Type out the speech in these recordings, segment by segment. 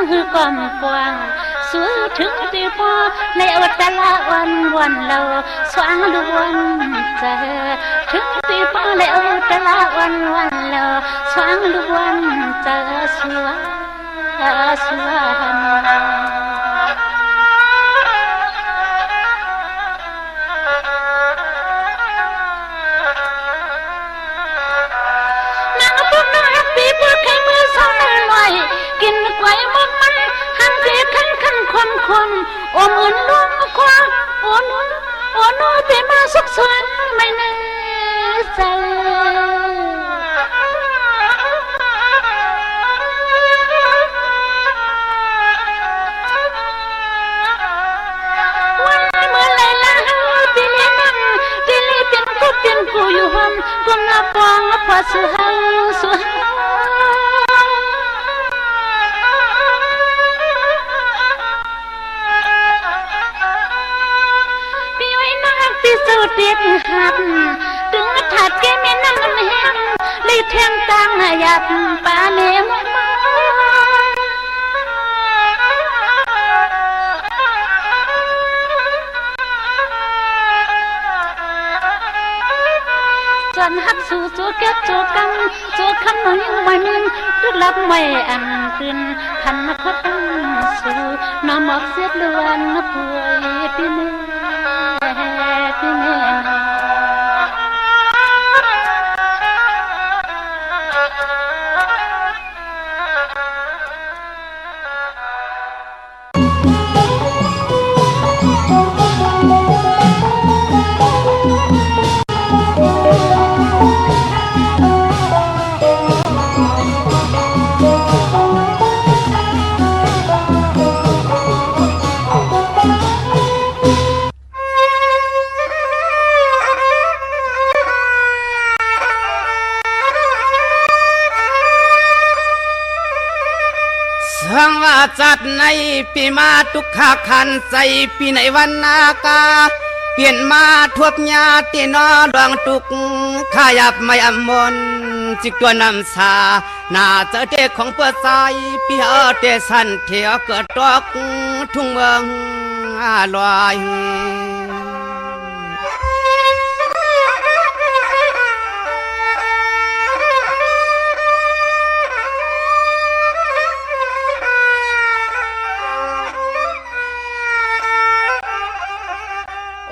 หือกอมกวางสู้ถึงตีพอในอวตารวันเราสว่างล้วนเจอถึงตีพอในอวตารวันเราสว่างล้วนเจอสว่างกินไก่มันหันเสียขันคนโอเหมือนลุงควาโอนูเปมาสุกสวนไม่แน่ใจวันเมื่อไรล่ะตีเลี้ยงตีเลี้ยงเป็นกูอยู่ห้องกุมนับวางพอสุหังสูดเด็ดหักถึงถัดแก้แม่น้ำแห้งเลยแทงตังหยับปาเลี้ยงจนหักสู่แก้โจกันโจคำน้อยไม่มีรึกลับไม่อันขึ้นขันมาขดสู่น้ำหมอกเสียล้วนป่วยปีนี้จัดในปีมาทุกขาขันใจปีในวันนากาเปลี่ยนมาทวบญาตินอดวงตุกขายับไม่อมนจิกตัวนำสาหน้าเจอเด็กของเปิดใจปีเอเตสันเถียวเกิดตอกทุ่งเมืองลอย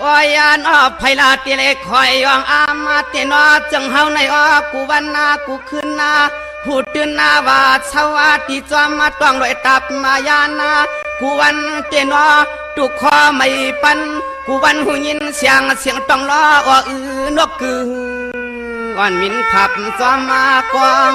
วายานอไพลาติเลคอยยองอามาตินอจังเฮาในอกูวันนากูขึ้นนาหูตื่นนาว่าชาวาติจอมมาต้องรอยตับมายานากูวันเตนอตุกคอไม่ปันกูวันหูยินเสียงต้องล้ออือนกกืออ่อนมินขับจอมมากวาง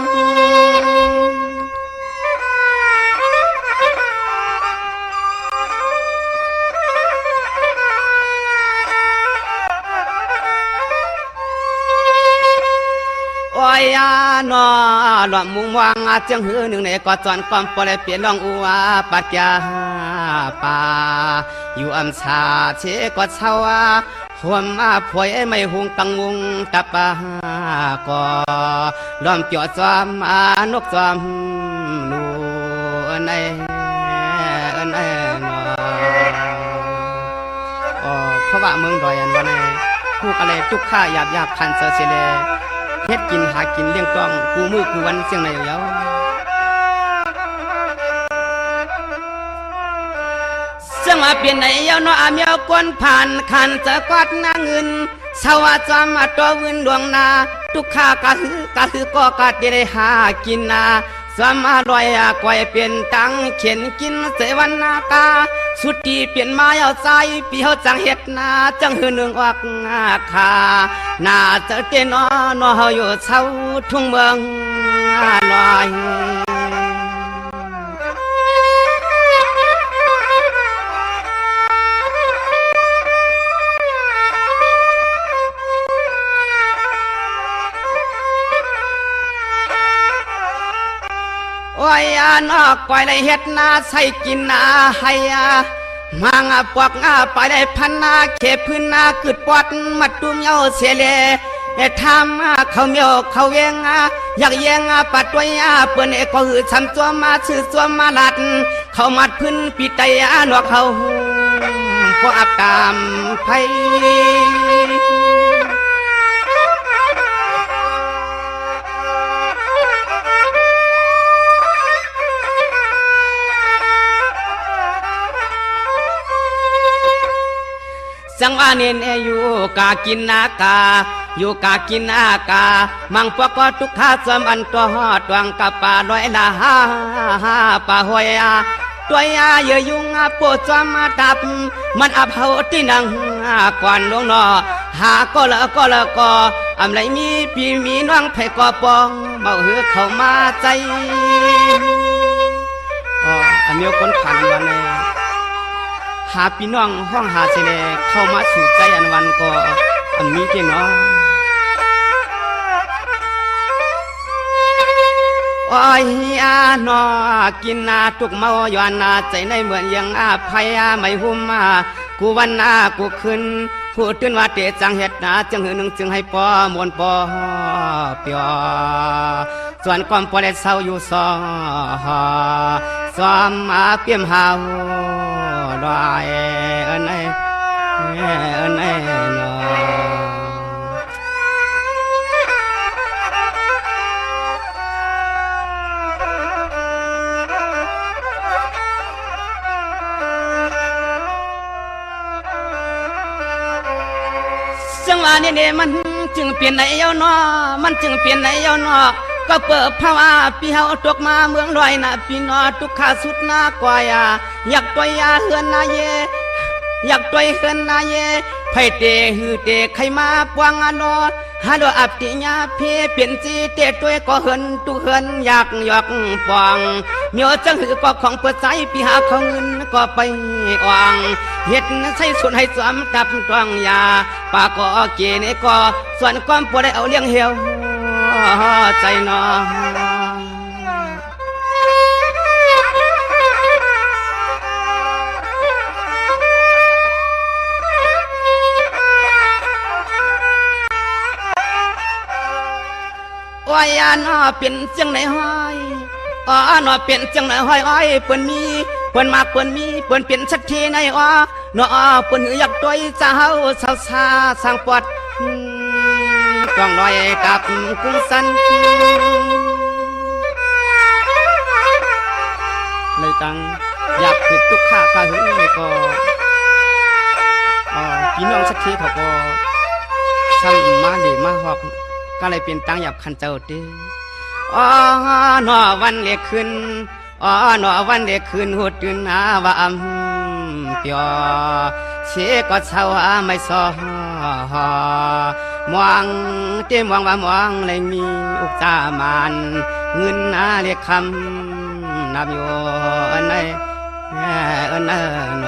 โอ้ยนอหลอมมุงวางจังหือหนึ่งในกอดจอนความปลายเปลี่ยนลองอัวปัดยาป่าอยู่อัมชาเชกอดเช้าหัวมาพวยไม่หุงตังมุงตะปากอล้อมเกี่ยวจอมนกจอมลูนไอ้เพราะว่าเมืองดอยอันวันนี้พวกอะไรทุกข้าหยาบพันเสือเลเฮ็ดกินหากินเลี้ยงต้องกูมือกูวันเสียงในเยาเสียงมาเปลี่ยนในเยาเนาะอาเมียวกวนผ่านขันจะกอดหน้าเงินสาวาจอมตัววินดวงนาทุกข้ากะหือก็กะได้หากินนาสวมลอยกวยเปลี่ยนตังเขียนกินเสวันนากาสุดที่เปลี่ยนมาเอาใจปีเฮาจังเฮ็ดนาจังหือหนึ่งออกคานาเจอเตนอนอเฮาอยู่เช้าทุ่งเมืองลอย โอ้ยนอกปล่อยได้เฮ็ดนาใส่กินนาให้มังปวกปล่อยได้พันนาเขพื้นนาขึ้นปอดมัดตุ้มเยาเสียเลยทำเขาเมียวเขาเวงอยากแยงปัดตัวเปิ้นก็หือช้ำตัวมาชื่อตัวมาลัด เขามัดพื้นปีไตหนวกเขาพวกอับกามไพสังวาเนนอยู่กากินนากาอยู่กากินนากามังพวกก็ทุกข้าสมอันตัวหอดวงกับป่าลอยละฮาป่าหอยตัวยาเยยุงปวดจอมดับมันอับเฮาที่นังก่อนลงนอหาก็ละก็อำไรมีพี่มีน้องไผก็ปองเบาหือเข้ามาใจอันนี้คนผ่านวันนี้หาพี่น้องห้องหาเสน่เข้ามาสู่ใจอันวันก็อันมีเพียงน้องโอ้ยอาหนอกินนาทุกเมาย้อนนาใจในเหมือนยังอาภัยไม่หุ่มมากูวันนากูขึ้นพูดตื่นว่าเตจังเฮ็ดนาจึงหือหนึ่งจึงให้ปอมวนปอเปียส่วนความปอได้เศร้าอยู่ซ้อมมาเปี่ยมหาวดอยเอิ้นไอ้นอจังหวะนี้เนี่ยมันจึงเปลี่ยนในเยาวนอมันจึงเปลี่ยนในเยาวนอก็เปิดภาวะพี่เฮาตกมาเมืองลอยนะพี่นอทุกขาสุดนากว่ายาอยากตัวยาเฮือนนาเยอยากตัวเฮือนนาเยไผเตหือเตใครมาปวงอนอฮาโดอับติญาเพเปลี่ยนจีเตตัวก็เฮือนตุเฮือนอยากหยอกปองเมียวจังหือก็ของเปิดใจพี่หาของเงินก็ไปอ่างเฮ็ดใส่ส่วนให้สวมตับตวงยาปากก็เกเนก็ส่วนความปวดได้เอาเลี้ยงเหี่ยวใจนอโอ้ยนอเป็นจังไหนห้อยนอเป็นจังไหนห้อยอ้อยเปิ้นมีเปิ้นมากเปิ้นมีเปิ้นเป็นสักทีในนอเปิ้นอยากตัวเจ้าสาวสร้างปวดจ้องลอยกับกุ้งสันเลยตังอยากผิดทุกข้ากะหึงก็พี่น้องสักทีเขาก็ซ้ำมาเลยมาหอกก็เลยเป็นตังหยับคันเจ้าตีหนอวันเล็กขึ้นหนอวันเล็กขึ้นหัวตื่นหาว่าเปียเชก็เศร้าไม่ซอมองเต็มมองว่ามองเลยมีอุกตามานเงินนาเรียกคำนับอยู่อันไหนอันนั้น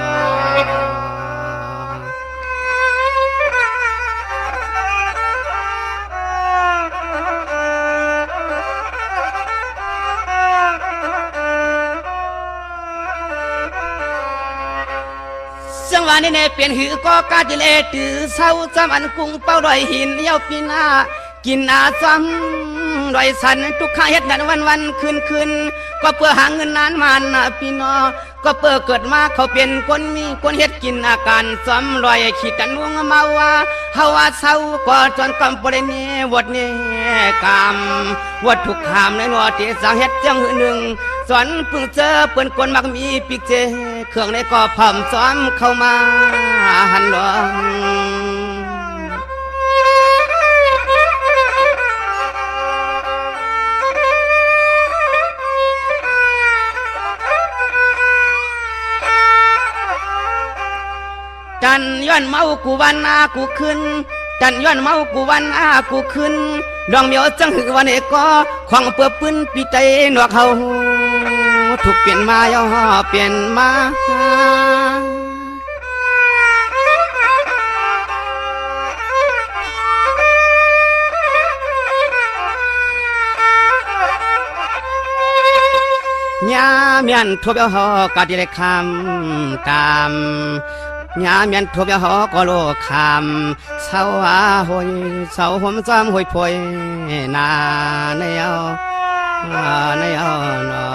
จังหวะนี้เนี่ยเปลี่ยนหือก็กาจิเลตือเศร้าจำอันกุ้งเป้าดอยหินเย้าปีนากินอาซ้ำดอยสันทุกข้าเฮ็ดนันวันคืนก็เพื่อหาเงินนานมันพี่น้องก็เพื่อเกิดมาเขาเป็นคนมีคนเฮ็ดกินอาการซ้ำลอยขีดตันวงเมาว่าเฮาว่าเศร้าก็จนกำปริเนวดเนกามวดทุกขามในนัวที่สังเฮ็ดจังหนึ่งสอนเพิ่งเจอเปิ้นคนมักมีปิกเจเครื่องในก็พร้อมซ้อมเข้ามาหันหลวงจันย้อนเมากูวันอากูขึ้นจันย้อนเมากูวันอากูขึ้นดองเมียวจังหือวันเอกก็ของเปื้อปืนปีใจหนวกเขาถูกเปลี่ยนมาย่อเปลี่ยนมาญาเมียนทั่วเบียวหอกาดิเลคำกามญาเมียนทั่วเบียวหอก็โลคำเศร้าหอยเศร้าหอมซ้ำหอยพอยนาในเอานอ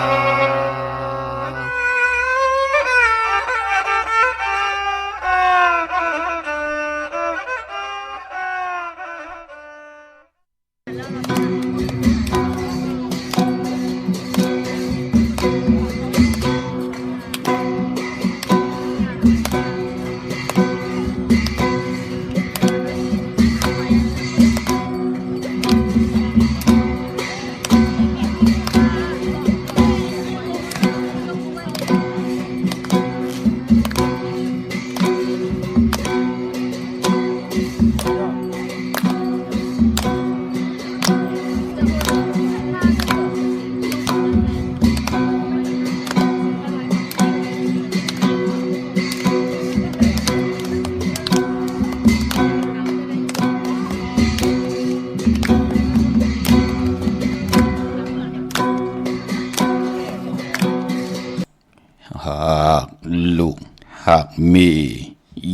หักมี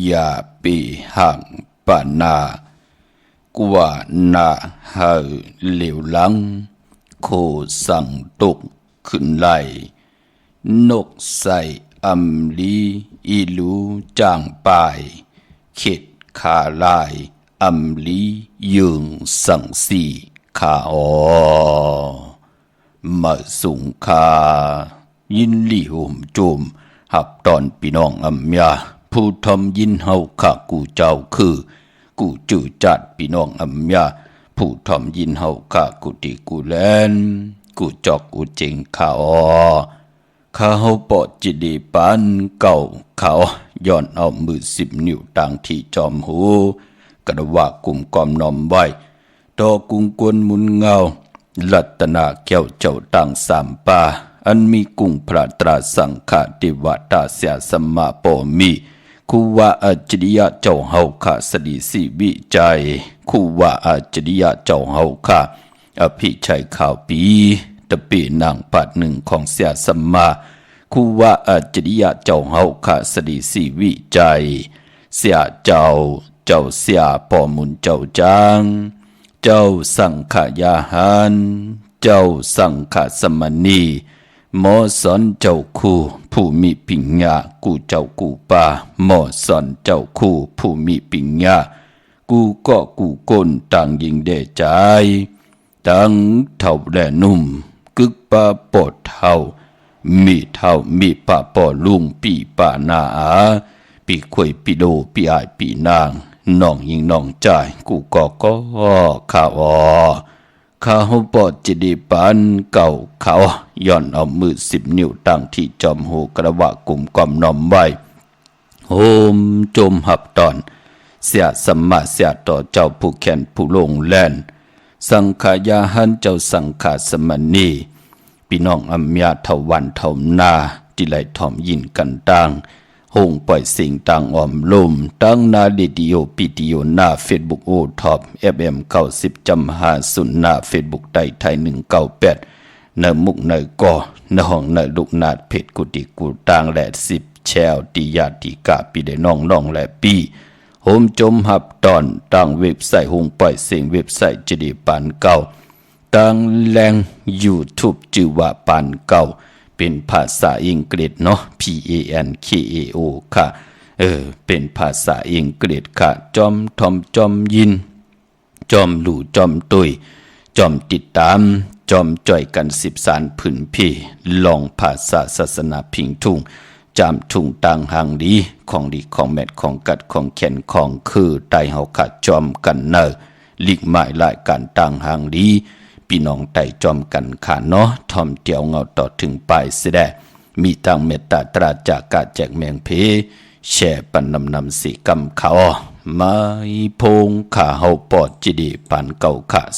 อย่าปีหักปานากว่านาหาเหลวหลังโคสั่งตกขึ้นไหลนกใส่อำลีอีลูจางปายเข็ดขาลายอำลียืงสังสีขาอมาสุงคายินลีหุ่มจุมหับตอนพี่น้องอำยาผู้ทำยินเฮาข้ากูเจ้าคือกูจือจัดพี่น้องอำยาผู้ทำยินเฮาข้ากูติกูแลนกูจอกกูเจงข้าอข้าเฮาปอดจิดีปานเก่าเขาย้อนเอามือ10 นิ้วต่างที่จอมหูกระว่ากลุ่มกอมนอมไว้ดอกุงกวนมุนเงาลัตนาแก้วเจ้าต่างสามป่าอันมีกุงพระตราสังฆติวตาเสียสมมาปอมีคูว่าอัจฉริยะเจ้าเฮาข้าสดีสิวิจัยคูว่าอัจฉริยะเจ้าเฮาข้าอภิชัยข่าวปีตะปีนางปัดหนึ่งของเสียสมมาคูว่าอัจฉริยะเจ้าเฮาข้าสดีสิวิจัยเสียเจ้าเสียปอมุนเจ้าจางเจ้าสังขยาหารเจ้าสังขสมณีหมอสอนเจ้าคู่ผู้มีปิญญากูเจ้ากูป่าหมอสอนเจ้าคู่ผู้มีปิญญากูก็กูก้นต่างยิงเดใจตั้งเท่าแลนุ่มกึกป่าปอดเท่ามีป่าปอลุงปีป่านาอาปีขวยปีโดปีอายปีนางน้องยิงน้องจ่ายกูก็ข้าวข้าหูปอดจิดีปานเก่าเขาย้อนเอามือ10 นิ้วตั้งที่จอมหูกระวะกลุ่มกอมนอมไว้โฮมจมหับตอนเสียสมมาเสียต่อเจ้าผู้แขนผู้ลงแล่นสังขายาหันเจ้าสังขาสมณีพี่น้องอำยาเท่าวันเท่านาที่ไหลถ่อมยินกันต่างหงปล่อยสิ่งต่างออมลมตั้งนาเรดิโอปีดิโอหน้าเฟซบุ๊กโอท็อปFM 90.50หน้าเฟซบุ๊กไทย198ในมุกในก่อในห้องในลูกนาดเพจกุฏิกูต่างและ10แชวติยาติกาปีได้น้องและปีโฮมจมหับตอนตั้งเว็บไซต์หงปล่อยเสียงเว็บไซต์จิดีปานเก่าตั้งแรง YouTube จื่อว่าปานเก่าเป็นภาษาอังกฤษเนาะ PANKAO ค่ะเป็นภาษาอังกฤษค่ะจอมทอมจอมยินจอมหลู่จอมตุยจอมติดตามจอมจ่อยกัน10 สารผืนพี่ลองภาษาศาสนาพิงทุ่งจามทุ่งต่างหางดีของดีของแมทของกัดของแขนของคือไตเฮาขาดจอมกันเนอลิกหมายรายการต่างหางดีพี่น้องไต่จอมกันขาเนาะทอมเตียวเงาต่อถึงปลายเสียแดมีทางเมตตาตราจากกาแจกแมงเพแช่ปันนำสีกำเขาไม่พงขาเฮาปอดจิดีปันเก่าขา0629249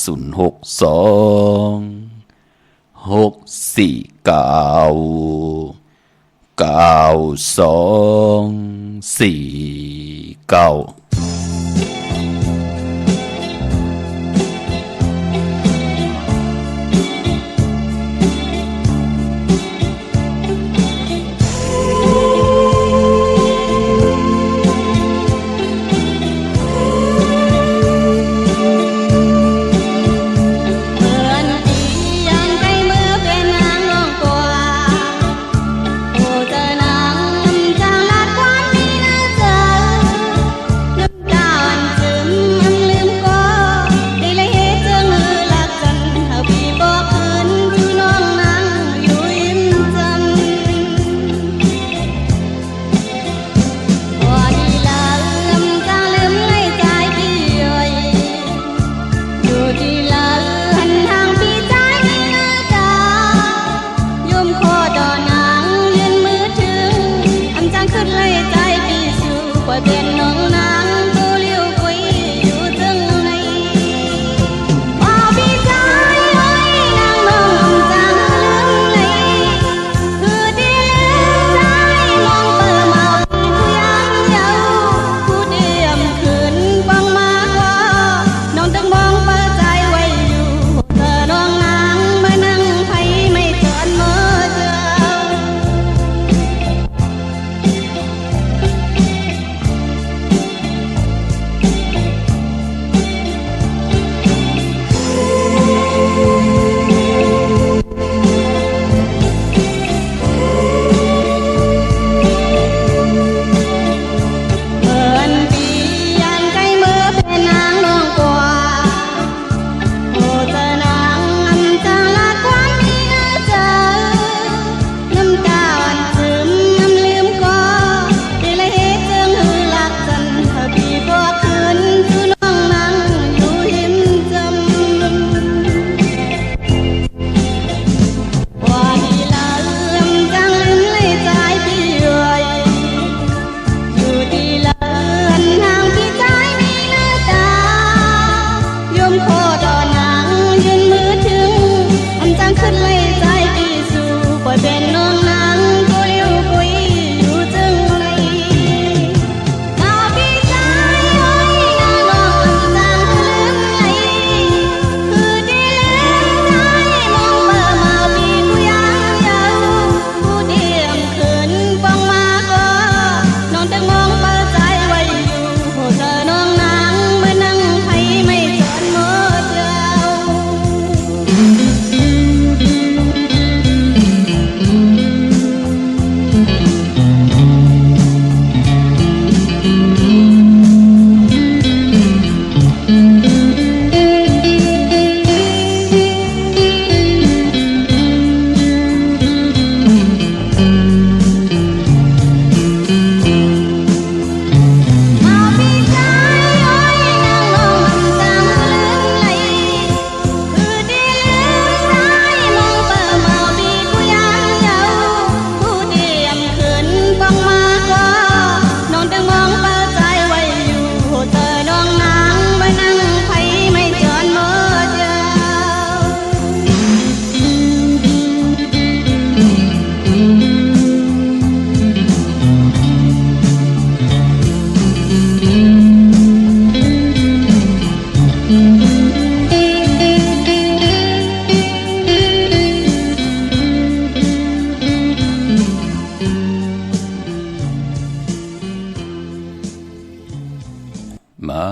มา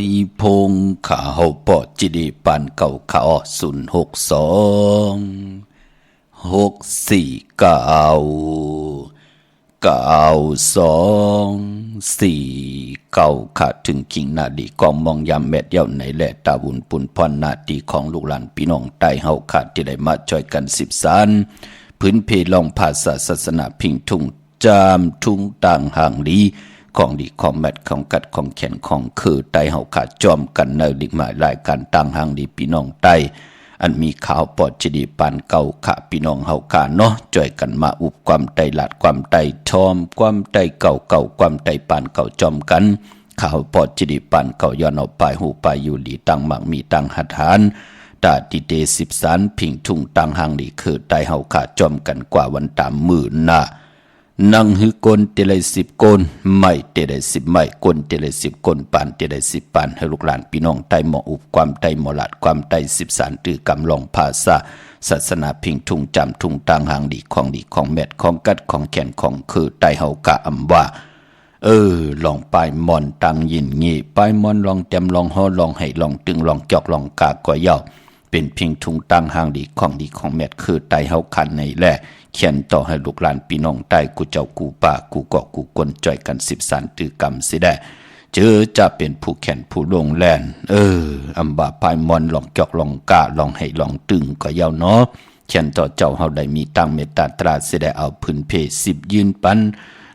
อีพงขาเฮาปอจิดีปานเก่าขาอ062 649 ขาถึงขิงนาดีกองมองยามแมดเย้าในแหละตาบุญปุนพรนาดีของลูกหลานพี่น้องใต้เฮาขาที่ได้มาช่วยกันสืบสานพื้นเพลองภาษาศาสนาพิงทุ่งจามทุ่งต่างห่างลีของดีของแมดของกัดของแขนของคือไตเฮาขาจอมกันในดิกหมายรายการต่างห่างดีพี่น้องใต้อันมีข่าวปอดจดีปานเก่าขะพี่น้องเฮาขาเนาะจ่วยกันมาอุบความไตหลาดความไตทอมความไตเก่าความไตปานเก่าจอมกันข่าวปอดจดีปานเก่าย้อนเอาไปหูไปอยู่ดีตั้งหมักมีตั้งหัดหานตาติเต13พิงทุ่งต่างห่างดีคือไตเฮาขาจอมกันกว่าวันตามมื้อน่ะนังหือกลเตเลย10กลไม่เตเลย10ไม่กลเตเลย10กลปานเตเลย10ปานให้ลูกหลานพี่น้องไตหมออุบความไตหมอหลาดความไต13ตือกำลองภาษาศาสนาพิงทุ่งจำทุ่งต่างห่างดีของแมดของกัดของแขนของคือไตเฮากะอำว่าลองปลายมอนตังยินงี้ปลายมอนลองแจมลองฮอลองให้ลองตึงลองจอกลองกาก็ยาวเป็นเพียงทุ่งต่างห่างดีของแมดคือไตเฮาคันในแหละเขียนต่อให้ลูกหลานพี่น้องใต้กูเจ้ากูป่ากูเกาะกูกวนจ่อยกัน13ตือกรรมสิได้เจอจะเป็นผู้แขนผู้ลงแลนอำบาปลายมอนลองจอกลองกาลองให้ลองตึงก็ยาวเนาะเขียนต่อเจ้าเฮาได้มีตั้งเมตตาตราสิได้เอาพื้นเพ10ยืนปัน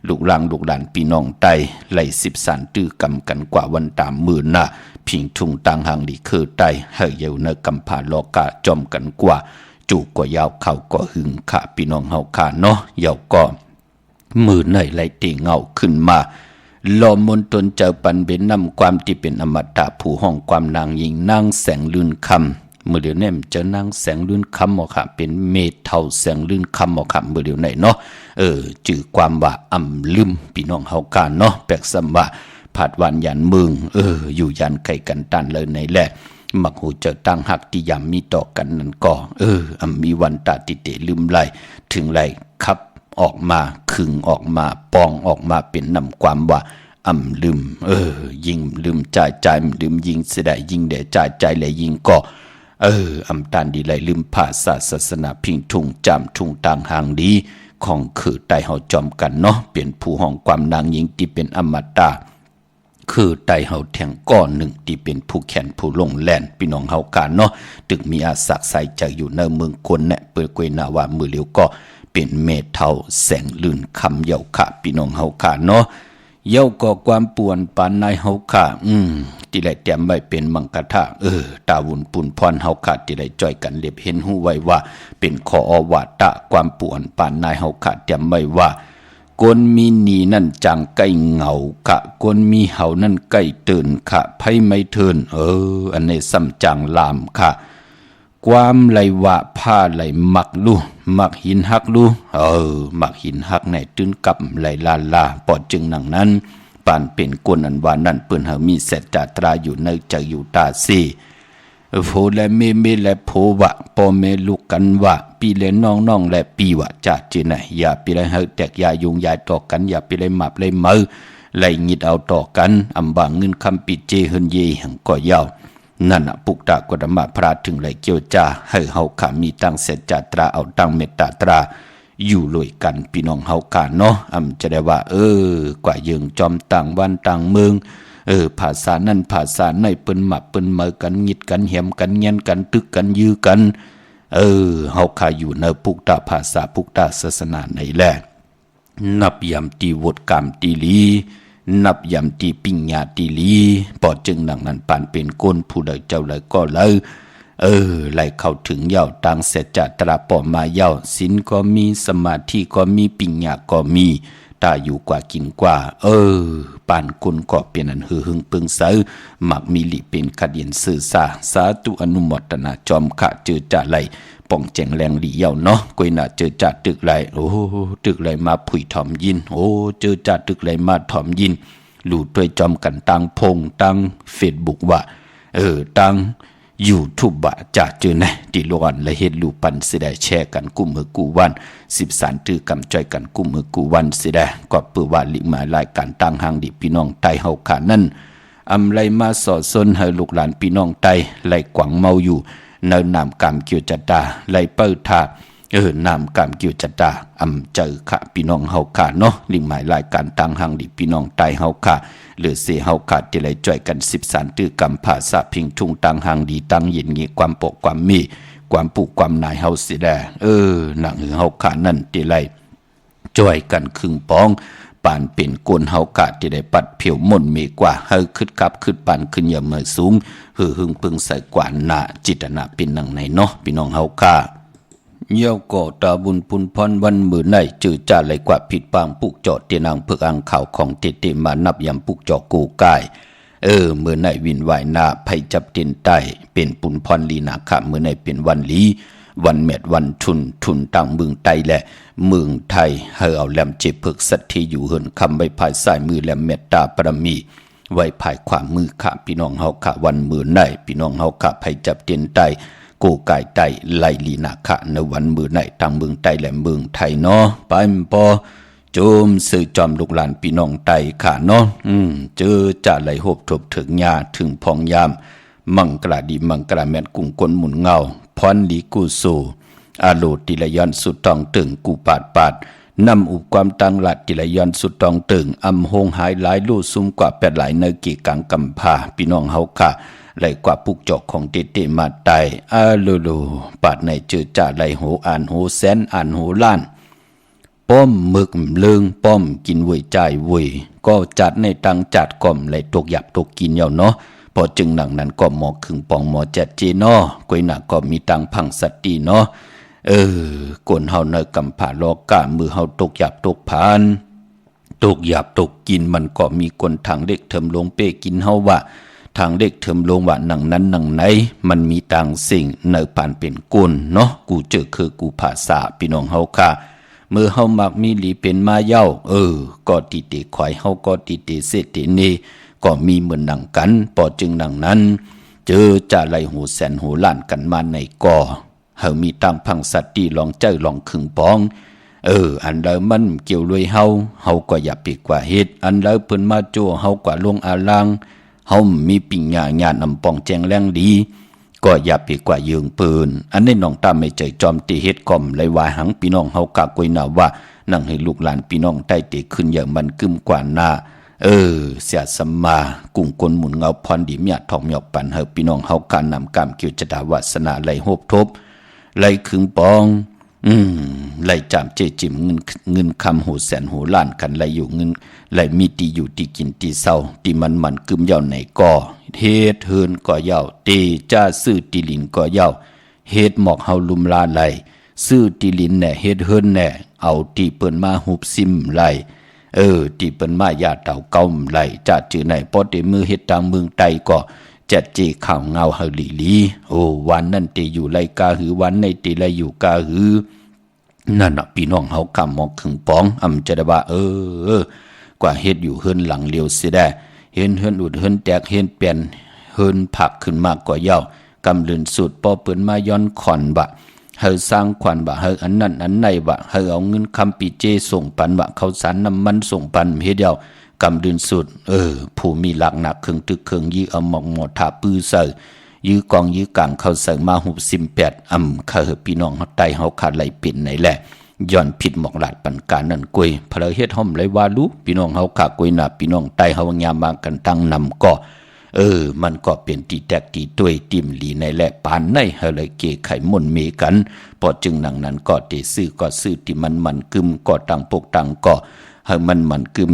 ลูกหลานพี่น้องไตไล่13ตื้อกำกันกว่าวันตามมื้อน่ะพิงทุ่งต่างห่างดีคือไตให้อยู่ในกำพาโลกะจอมกันกว่าจูก็ยาวเข้าก็หึงขะพี่น้องเฮาขาเนาะยาวก็มื้อไหนไล่ติเงาขึ้นมาลอมนตนเจ้าปันเป็นนำความที่เป็นอมตะผู้ห้องความนางหญิงนางแสงลื่นคำมื้อเดียวนี้เจ้านางแสงลื่นคำบ่ค่ะเป็นเมธเฒ่าแสงลื่นคำบ่ค่ะมื้อเดียวไหนเนาะจื่อความว่าอำลืมพี่น้องเฮาขาเนาะแปลกซ้ำว่าผาดวันยันเมืองอยู่ยันไข่กันตันเลยในแหละมักหูเจอตั้งหักที่ยามมีต่อกันนั่นก็มีวันตาติเตลืมไหลถึงไหลคับออกมาคึงออกมาปองออกมาเป็นนำความว่าลืมยิงลืมใจลืมยิงเสียได้ยิงเดใจเลยยิงก็ตานดีไหลลืมภาษาศาสนาพิงทุ่งจำทุ่งต่างห่างดีของคือไตเฮาจอมกันเนาะเปลี่ยนผู้ห้องความนางหญิงที่เป็นอมตะคือไตเฮาแทงก้อนหนึ่งที่เป็นผู้แขนผู้ลงแล่นพี่น้องเฮาการเนาะตึกมีอาศักใสใจอยู่ในเมืองคนเนี่ยเปิดกวยนาว่ามือเลียวก็เป็นเมธเฒ่าแสงลื่นคำเยาขะพี่น้องเฮาการเนาะเยาก็ความป่วนปานนายเฮาค่ะที่ได้เตรียมไว้เป็นมังกะทะตาวุ่นปุ่นพรเฮาค่ะที่ได้จ้อยกันเล็บเห็นหูไว้ว่าเป็นขออวาตะความป่วนปานนายเฮาค่ะเตรียมไว้ว่ากนมีหนีนั่นจังไก่เหงาขะกนมีเห่านั่นไก่ตื่นขะไผไม่เทินอันนี้ซ้ำจังลามค่ะความไหลวะผ้าไหลมักลูมักหินหักลูมักหินหักในตื้นกับไหลลาปอดจึงหนังนั้นปานเป็นกวนอันวานั่นเปิ้นเฮามีเศษจาตราอยู่ในใจอยู่ตาซีโฟและเมและโพวะปอเมลูกกันวะปีและน้องและปีวะจะเจไหนอย่าปีไรเฮาแตกอย่ายุงยายต่อกันอย่าปีไรหมับไรมือไล่งิดเอาต่อกันอำบางเงินคำปิเจเฮินเยหังก็ยาวนั่นปุกตะกดมาพระถึงไหลเกี่ยวจ้าให้เฮาขามีตั้งเศษจาตราเอาตั้งเมตตาตราอยู่ลอยกันพี่น้องเฮาขาเนาะจะได้ว่ากว่ายึงจอมต่างวันต่างเมืองภาษานั่นภาษาในเปิ้นหมับเปิ้นเมือกันงิดกันแหมกันเงียนกันตึกกันยื้อกันเฮาขาอยู่ในปุกตะภาษาปุกตะศาสนาในแลนับยามตีวดกรรมตีลีนับยามตีปิญญาตีลีปอดจึงดังนั้นปานเป็นก้นผู้ใดเจ้าเลยก็เลยไล่เข้าถึงเย้าต่างเสจตราปอมาเย้าศีลก็มีสมาธิก็มีปิญญาก็มีตาอยู่กว่ากินกว่าปานคนก็เป็นอันหึงปึงเสอมักมีลิเป็นขัดเย็นสื่อสาธุอนุโมทนาจอมขะเจอจะไหลป่องแจงแรงหลีเย้าเนาะกวยน่ะเจอจะตึกไหลตึกไหลมาผุยถอมยินเจอจะตึกไหลมาถอมยินหลู่ด้วยจอมกันตังพงตังเฟซบุ๊กว่าตังYouTube บะจะเจอไหนติโลอันและเฮ็ดลูปันสิได้แชร์กันกุมมือกูวัน13ตื้อกำจ้อยกันกุมมือกูวันสิได้ก็เพื่อว่าลิมารายการตั้งหางดิพี่น้องใต้เฮาขานั่น อำไลมาสอซนให้ลูกหลานพี่น้องไตไลกวางเมาอยู่เนินนามกามเกียวจัดดาไลเปิ้ลทานามกามเกียวจัดดาอำเจอค่ะพี่น้องเฮาค่ะเนาะลิงหมายรายการต่างหังดิพี่น้องไตเฮาค่ะหรือเสเฮาค่ะที่ไลจ่วยกัน13ตื้อกำภาษาพิงทุ่งต่างหังดีตั้งเย็นงี้ความปกความมีความปลูกความนายเฮาสิแดหนังเฮาค่ะนั่นที่ไลจ่วยกันครึ่งปองปานเป็นกวนเฮากะที่ได้ปัดเผียวมนมีกว่าเฮาคึดกับคึดปานขึ้นอย่าเมื่อสูงหึงปึงใส่กว่าหน้าจิตนาเป็นนังในเนาะพี่น้องเฮากะเยี่ยวก่อตาบุญปุนพรวันมือในจือจ่าไหลกว่าผิดปางปุกเจาะเตียนางเพิกอังข่าวของเตมานับยำปุกเจาะกูกายมือในวินไหวหน้าไผจับเตียนใต้เป็นปุนพรลีนาคะมือในเป็นวันลีวันเม็ดวันทุนต่างเมืองไทยและเมืองไทยเฮาเอาแหลมเจ็บเพิกสัตที่อยู่เหินคำไว้ภายซ้ายมือแหลมเมตตาปรมีไว้ภายขวามือข้าพี่น้องเฮาขะวันมือในพี่น้องเฮาขะไผจับเตียนใต้กูกายไตไลลีนาคะในวันมือในทางเมืองไทยและเมืองไทยเนาะไปปอโจมสื่อจอมลูกหลานพี่น้องไตค่ะเนาะเจอจะไหลหบทบถึงยาถึงพองยามมังกราดีมังกราแม่นกุ้งกลหมุนเงาพรลีกูโซอาโลติละยันสุดตองตึงกูปาดนำอุปความตังหลัดติละยันสุดตองตึงอำหงหายหลายลู่ซุ่มกว่าแปดหลายเนกีกังกำพาพี่น้องเฮาค่ะไหลกว่าปุกจอกของเตมาไตอาโลปาดในเจอจ่าไหลโหอ่านโหแสนอ่านโหล้านป้อมมึกเลิงป้อมกินเวยใจเวยก็จัดในตังจัดก่อมไหลตกหยับตกกินเยาเนาะพอจึงหนังนั้นก็หมอขึงปองหมอแจดเจนอกวยหนักก็มีตังพังสติเนาะกวนเฮาเนกำผ่าลอกะมือเฮาตกหยับตกผ่านตกหยับตกกินมันก็มีคนทางเด็กเถิมลงเป้กินเฮาว่าทางเด็กเถิมลงว่าหนังนั้นหนังไหนมันมีตังสิ่งเนปานเป็นกุนเนาะกูเจอคือกูภาษาพี่น้องเฮาค่ะเมื่อเฮามักมีหลีเป็นมาเย้าก็ติเตข่อยเฮาก็ติเตเสติเนก็มีเหมือนหนังกันปอจึงหนังนั้นเจอจะไหลหูแสนหูล้านกันมาในก่อเฮามีตังพังสัตตีลองเจ้าลองขึงปองอันใดมันเกี่ยวรวยเฮาก็อย่าปีกว่าเฮ็ดอันใดเพิ่นมาโจเฮากว่าลงอาลังเฮามีปิ่งญาญาณำปองแจงแรงดีก็อย่าปีกว่ายืงปืนอันนี้น้องตาไม่ใจจอมติเฮ็ดก่อมเลยว่าหังพี่น้องเฮากะกวยน่าว่านั่งให้ลูกหลานพี่น้องใต้เตขึ้นอย่างมันกึมกว่าหน้าเสียสัมมากุ้งกลหมุนเงาพรดีเมียทองหยอกปันเฮาพี่น้องเฮาการนำกรรมเกี่ยวจดาวาสนาไหลโหบทบไหลขึงปองไหลจามเจจิมเงินคำหูแสนหูล้านกันไหลอยู่เงินไหลมีตีอยู่ตีกินตีเศร้าตีมันกึมยาวในก่อเฮ็ดเฮินก่อยาวตีจ้าซื้อตีลินก่อยาวเฮ็ดหมอกเฮาลุมลาไหลซื้อตีลินแน่เฮ็ดเฮินแน่เอาตีเปิ้นมาหุบซิมไหลที่เป็นมายาเต่าเก้าไหลจัดจือในปอดมือเฮ็ดตามเมืองไตก็จัดจีข่าวเงาเฮาลีวันนั้นตีอยู่ไรกาหือวันในตีไรอยู่กาหือนั่นน่ะพี่น้องเฮากำมองขึงปองจะได้ว่ากว่าเฮ็ดอยู่เฮิรนหลังเลียวสิได้เฮ็ดอุดเฮิรนแตกเฮ็ดเปลี่ยนเฮิรนผักขึ้นมากกว่าเย้ากำลืนสุดปอเปิ้นมาย้อนขอนบะเฮาสร้างขวัญบะเฮาอันนั้นอันไหนบะเฮาเอาเงินคำปีเจส่งปันบะเขาสารน้ำมันส่งปันเฮ็ดเดียวกำลืนสุดผู้มีหลักหนักเครื่องตึกเครื่องยื้อเอาหมอกหมอทาปื้อเสยื้อกองยื้อกลางเขาใส่มาหุบ18เขาพี่น้องเฮาไตเฮาขาดไหลเป็นไหนแหละย้อนผิดหมอกหลาดปันการนั่นกวยพระเฮ็ดห่อมไหลว่ารู้พี่น้องเฮาขากวยน่ะพี่น้องไตเฮายามมากันตั้งนำก็มันก็เป็นตีแตกตีต้วยติมหลีในแหละปานในเฮาเลยเกไขมนเมกันพอจึงหนังนั้นก็ติซื้อก็ซื้อที่มันกึมก็ตังปกตังก็เฮามันกึม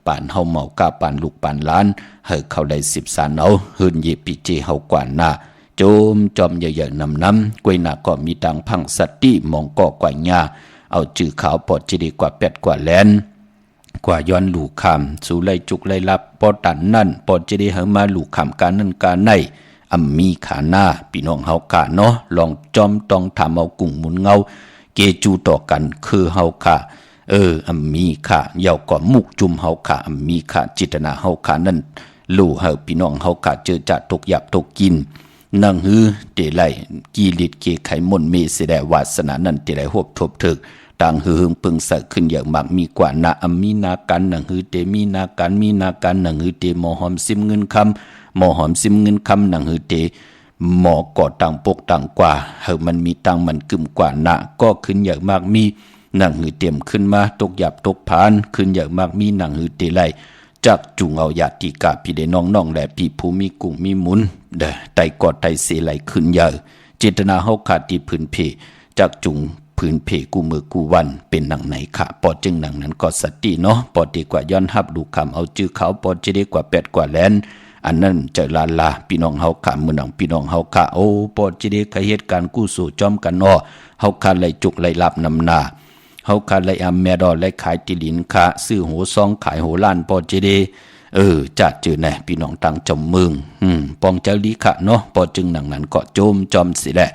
ปานเฮาเมากาปานลูกปานล้านเฮาเข้าได้10สานเอาเฮินเยปิเจเฮากว่าหน้าโจมจอมใหญ่ๆนำกวยหน้าก็มีตังพังสติมองก็กว่าหญ้าเอาจื้อขาวปอดจะดีกว่าแปดกว่าแลนกว่าย้อนลูกคำสู่ไลจุกไลลับปอตันนั่นปอจะได้เฮามาลูกคำการนั่นการในมีขาหน้าพี่น้องเฮากะเนาะลองจอมต้องทำเอากุ้งหมุนเงาเกจูต่อกันคือเฮากะมีค่ะเยาก็มุกจุมเฮาค่ะมีค่ะจิตนาเฮาค่ะนั่นลู่เฮาพี่น้องเฮากะเจอจะตกหยับตกกินนั่งหือเตไลกีลิดเกไขมนเมเสดวาสนานั่นเตไลหบทบถึก ต่างหือปึงสะขึ้นอย่างมากมีกว่านาอัมมีนาการหนังหือเตมีนาการหนังหือเตหมอหอมซิมเงินคำหมอหอมซิมเงินคำหนังหือเตหมอก่อต่างปกต่างกว่าเฮามันมีตังมันกึมกว่านะก็ขึ้นอย่างมากมีหนังหือเต็มขึ้นมาตกหยาบตกผานขึ้นอย่างมากมีหนังหือเตไลจากจุงเอาญาติกาพี่ได้น้องๆและพี่ผู้มีกุ้งมีหมุนเด้อไตกอดไตเสไหลขึ้นเยอะเจตนาเฮาขาดที่พื้นเพจากจุงพื้นเพกูมือกูวันเป็นหนังไหนค่ะปอจึงหนังนั้นก็สติเนาะปอดีกว่าย้อนฮับดูคำเอาจื้อเขาปอจะได้กว่า8กว่าแลนอันนั้นจะลาพี่น้องเฮาขามือหนังพี่น้องเฮาขาโอ้ปอจะได้เหตุการณ์กู้สู่จอมกันอ้อเฮาขาไล่จุกไล่ลับนำหน้าเฮาขาไล่อำแม่ดอไล่ขายติลินค่ะซื้อโหซองขายโหล้านปอจะได้จัดจือแน่พี่น้องตั้งจมเมืองปองเจ้าลีค่ะเนาะปอจึงหนังนั้นก็โจมจอมสิแหละ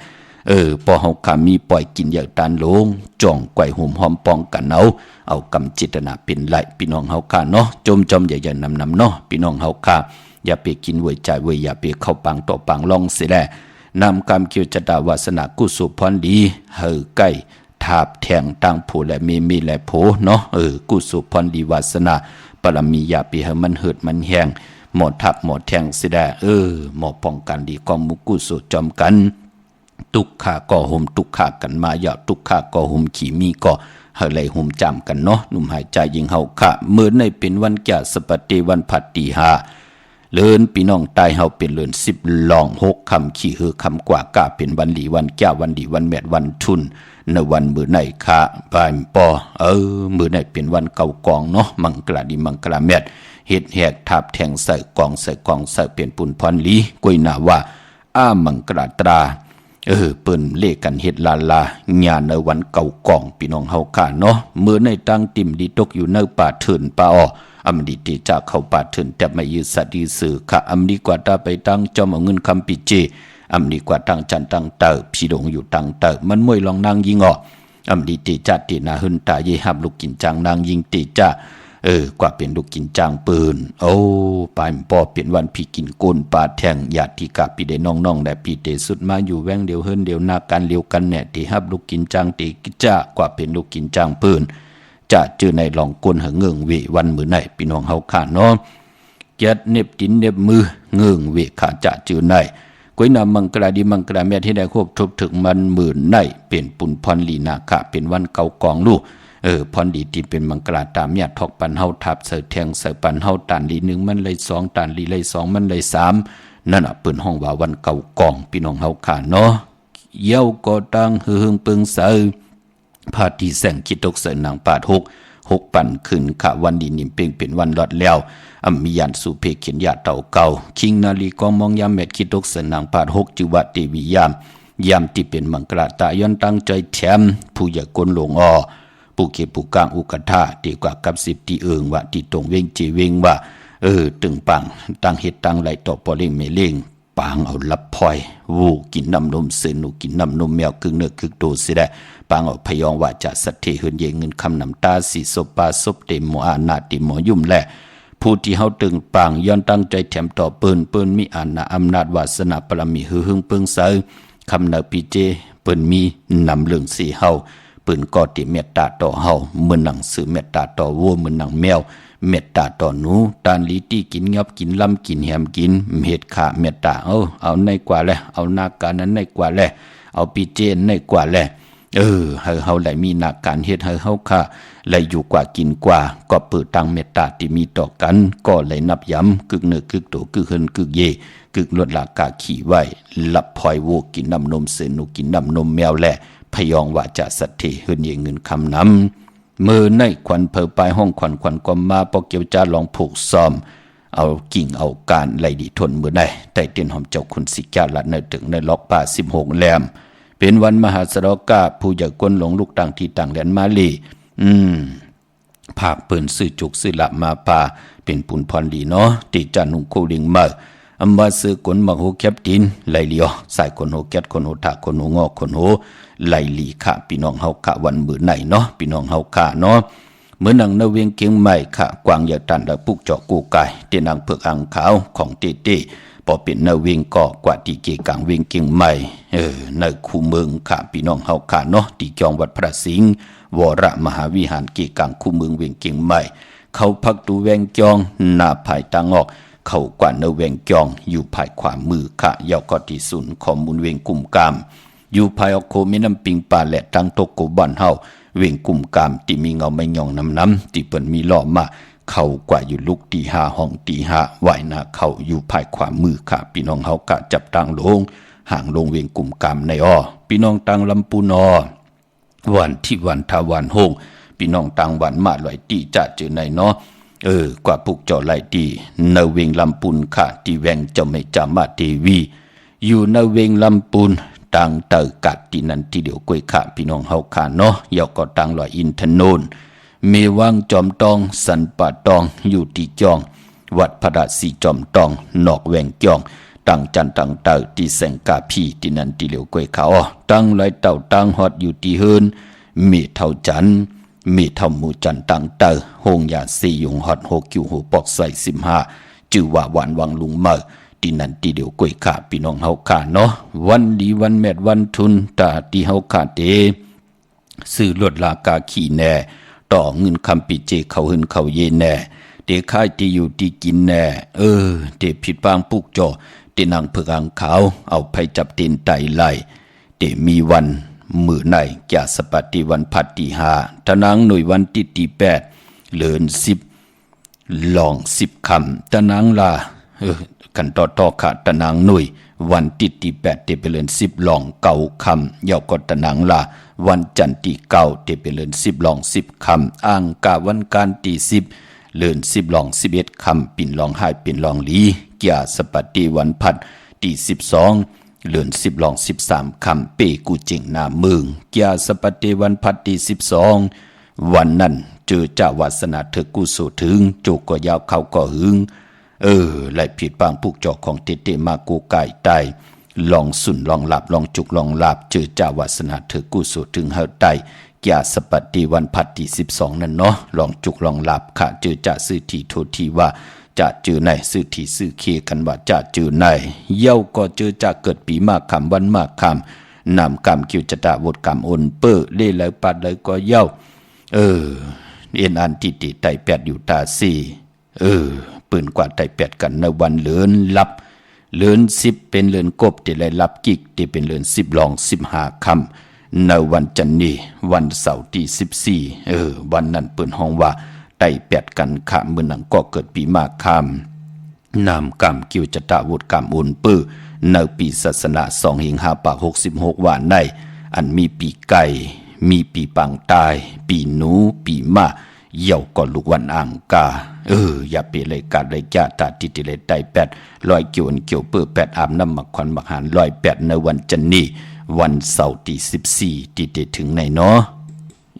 พอเฮาขามีปล่อยกินอย่างตานลงจ่องไกวหุ่มหอมปองกันเอากำจิตนาเป็นไหลพี่น้องเฮาขาเนาะจมจอมอย่านำเนาะพี่น้องเฮาขาอย่าไปกินเวยใจเวยอย่าไปเข้าปังต่อปังลองสิแลนำกรรมเกี่ยวจตาวาสนากุศลพรดีเฮอใกล้ทาบแทงตั้งผู้และมีและโผเนาะกุศลพรดีวาสนาปรมีอย่าไปเฮมันเหิดมันแหงหมดทับหมดแทงสิแลหมอป้องกันดีกองมุกุศลจอมกันทุกขาก่อห่มทุกขากันมาอย่าทุกขาก่อห่มขี่มีก่อเฮาเลยห่มจำกันเนาะหนุ่มหายใจยิงเฮาขะเมื่อในเป็นวันแก่สปฏิวันผัดตีหาเลินพี่น้องตายเฮาเป็นเลิน10ลอง6คำขี่หือคำกว่ากะเป็นวันหลีวันแก่วันดีวันแมดวันทุนในวันมื้อไหนคะบายปอมื้อไหนเป็นวันเก่ากองเนาะมังกลาดีมังกลาแมดเฮ็ดแหกทับแทงใส่กองใส่เป็นปุ่นพรลีกวยหน้าว่ามังกลาตราเปิ้นเลกันเฮ็ดลาญาในวันเก่ากองพี่น้องเฮาค่ะเนาะมื้อในตั้งติ่มดีตกอยู่ในป่าเถินป่าอ้ออำดีติจากเข้าป่าเถินแต่ไม่ยืดสัตว์ดีสื่อค่ะอำดีกว่าตาไปตั้งจอมเอาเงินคำปิเจอำดีกว่าตั้งจันตั้งเตอพี่ดงอยู่ตั้งเตอมันมวยลองนางยิงอ้ออำดีติจัดตินาหึนตาเยหับลูกกินจังนางยิงติจ้ากว่าเป็นลูกกินจางปืนปายปอเป็นวันพี่กินโกนปาแทงญาติกาพี่ได้น้องๆและพี่เตสุดมาอยู่แวงเดียวเฮิรนเดียวนาการเลียวกันแน่ที่ฮับลูกกินจางตีกิจ้ากว่าเป็นลูกกินจางปืนจะเจอในหลองกลหเงื่องเววันมื้อไหนพี่น้องเฮาขาเนาะเจ็ดเน็บดินเน็บมือเงื่องเวขาจะเจอในก้อยนำมังกราดีมังกราแม่ที่ได้ควบทบถึงมันมื้อไหนเป็นปุ่นพรลีนาคะเป็นวันเก่ากองลูกพรดีที่เป็นมังกราตามญาติทอกปันเฮาทับเสือแทงเสือปันเฮาตานลี1มันเลย2ตานลีเลย2มันเลย3นั่นเปิ้นห้องว่าวันเก่ากองพี่น้องเฮาขาเนาะเย้าก็ตั้งหึงปึงเสือพาที่แสงคิดตกเสือนางปาด6ปั่นขึ้นขะวันดีนิ่มเป่งเป็นวันรอดแล้วมียันสุเพเขียนยาเต่าเก่าคิงนาลีกองมองยามแมดคิดตกเสือนางปาด6จิวะเตวิยามที่เป็นมังกราตาย้อนตั้งใจแถมผู้อย่ากลหลงผู้เก็บผู้กลางอุกธาดีกว่ากับ10ที่ว่าที่ตรงเวงจีเวงว่าตึงปังตั้งเฮ็ดตั้งไหลต่อปอเล่งเมเล่งปางเอาลับพลอยวูกินน้ำนมเสือหนูกินน้ำนมแมวครึ่งเนื้อครึ่งตัวสิได้ปางเอาพยองว่าจะสัตเทเฮือนเยเงินคำน้ำตาสีศพปาศพเต็มหมออาณาติหมอยุ่มแลผู้ที่เฮาตึงปางย้อนตั้งใจแถมต่อปืนมีอาณาอำนาจวาสนาปรมีหึงเปิงเสือคำเนปีเจเปิ้นมีนำเรื่องสีเฮาปืนก็ติเมตตาต่อเฮาเหมือนหนังสือเมตตาต่อวัวเหมือนหนังแมวเมตตาต่อหนูตานลีตี้กินงับกินลำกินแหมกินเฮ็ดขาเมตตาเอาในกว่าแลเอานาการนั้นในกว่าแลเอาปีเจนในกว่าแลให้เฮาไหลมีนาการเฮ็ดให้เฮาค่ะไหลอยู่กว่ากินกว่าก็เปิดตังเมตตาที่มีต่อกันก็ไหลนับย้ำกึกเนื้อกึกโตกึกเฮินกึกเยกึกลดลากาขี่ไว้ลับพลอยวัวกินน้ำนมเสือหนูกินน้ำนมแมวแลพยองว่าจะสัตเทเฮือนเยเงินคำนำมือในควันเพอปลายห้องควันก็มาปอกเกี่ยวจ้าลองผูกซ้อมเอากิ่งเอาการไหลดีทนมือในแต่เตียนหอมเจ้าคุณสิกาละในถึงในล็อกป่า16แหลมเป็นวันมหาสรกาผู้ใหญ่ก้นหลงลูกต่างที่ต่างแดนมาลีภาคเปิ่นซื้อจุกซื้อละมาปาเป็นปุ่นพรดีเนาะติจันหุงโคลิงมาอำว่าซื้อกลมักโหแคบดินไหลเลียวใส่คนโหแกดคนโหถาคนโหงอกคนโหไหลหลีค่ะพี่น้องเฮาค่ะวันมื้อไหนเนาะพี่น้องเฮาค่ะเนาะเหมือนหนังนเวียงเกียงใหม่ค่ะกวางอย่าตันและปุกเจาะกูไก่เตนางเผือกอ่างขาวของเต้ พอเป็นเนเวงก็กว่าที่เกกังเวงเก่งใหม่ในคูเมืองค่ะพี่น้องเฮาค่ะเนาะที่จองวัดพระสิงห์วรมหาวิหารเกกังคูเมืองเวงเก่งใหม่เขาพักตูแวงจองหน้าภายตางออกเขากว่าเนเวงจองอยู่ภายขวามือค่ะยาวก็ที่ศูนย์ข้อมูลเวงกลุ่มกามอยู่ภายออกโคมีน้ำปิงป่าและตังตกโกบ้านเฮาเวงกลุ่มกามที่มีเงาไม่ยองน้ำที่เปิ้นมีล้อมาเขากว่าอยู่ลุกตีห้าห้องตีห้าไหวหน้าเขาอยู่ภายขวามือค่ะพี่น้องเฮากะจับตังลงห่างลงเวงกลุ่มกามในอ้อพี่น้องตังลำปูนอวันที่วันทาวันโฮงพี่น้องตังวันมาลอยตีจะเจอในเนาะกว่าพวกเจ้าไหลตีในเวงลำปูนค่ะที่แวงเจ้าไม่จามาเทวีอยู่ในเวงลำปูนตังเตอกัดที่นั่นที่เดียวกวยค่ะพี่น้องเฮาค่ะเนาะยาวก็ตังลอยอินทนนท์เมวังจอมตองสันป่าตองอยู่ที่จองวัดพระดาสีจอมตองนอกแวงจองตั้งจันตั้งเต่าที่แสงกาพีที่นั่นที่เหลียวกวยเขาตั้งลอยเต่าตั้งฮอดอยู่ที่เฮินเมเท่าจันเมเท่าหมู่จันตั้งเต่าหงยาสียงฮอด6คิวหูปอกใส่15จื่อว่าหวานวังลุงเมอที่นั่นที่เดียวกวยขาพี่น้องเฮาขาเนาะวันดีวันแม่วันทุนตาที่เฮาขาเตซื้อลวดลากาขี่แน่ต่อเงินคำปิเจเขาหึนเขาเยแน่เดค่ายที่อยู่ที่กินแน่เดผิดบางปุกจอเดนางเผือกางขาวเอาไปจับเต็นไตไหลเดมีวันมือในแก่สปัติวันพัดที่5ตะนางหน่วยวันติดที่8เลิน10ลอง10คำตะนางลากันต่อขาดตะนางหน่วยวันติดที่8เดไปเลิน10ลองเก่าคำยาวก็ตะนางลาวันจันทร์ที่9เดไปเลิน10ลอง10คำอ่างกาวันการที่10เลิน10ลอง11คำปิ่นลอง5ปิ่นลองลีเกียสปัติวันพัดที่12เลิน10ลอง13คำเปกูเจิงนาเมืองเกียสปัติวันพัดที่12วันนั้นเจอเจ้าวาสนาเถกุโสถึงโจกก็ยาวเขาก็หึงไหลผิดบางพวกจอกของเตมากูไก่ไตลองสุนลองหลับลองจุกลองหลับเจอเจ้าวาสนาเถกุโสถึงเฮาไตเกียสปัติวันพัดที่12นั่นเนาะลองจุกลองหลับค่ะเจอจะซื้อทีโททีว่าจะเจอในซื้อทีซื้อเคกันว่าจะเจอในเย้าก็เจอจะเกิดปีมากคำวันมากคำนำกรรมคิวจตะวดกรรมอนเปอเล่เลยปัดเลยก็เย้าเอ็นอันติติไตแปดอยู่ตาสี่ปืนกว่าไตแปดกันในวันเลือนลับเลือน10เป็นเลือนกบที่ได้รับกิกที่เป็นเลือน10ลอง15คำในวันจันนี้วันเสาร์ที่14วันนั้นเปิ้นห้องว่าไตแปดกันขะมื้อนั้นก็เกิดปีมากคำนามกรรมกิวจตะวุฒิกรรมอุนปื้อในปีศาสนา2หิง5ปาก66ว่าในอันมีปีไก่มีปีปังตายปีหนูปีมาเย่าก็ลูกวันอ่างกาอย่าเปเลยกาเลยจ้าตาติติเลยไตแปดลอยเกี่ยวเกี่ยวเปื้อแปดอาบน้ำหมักควันหมักหานลอยแปดในวันจันนี้วันเสาร์ที่14ที่ถึงในเนาะ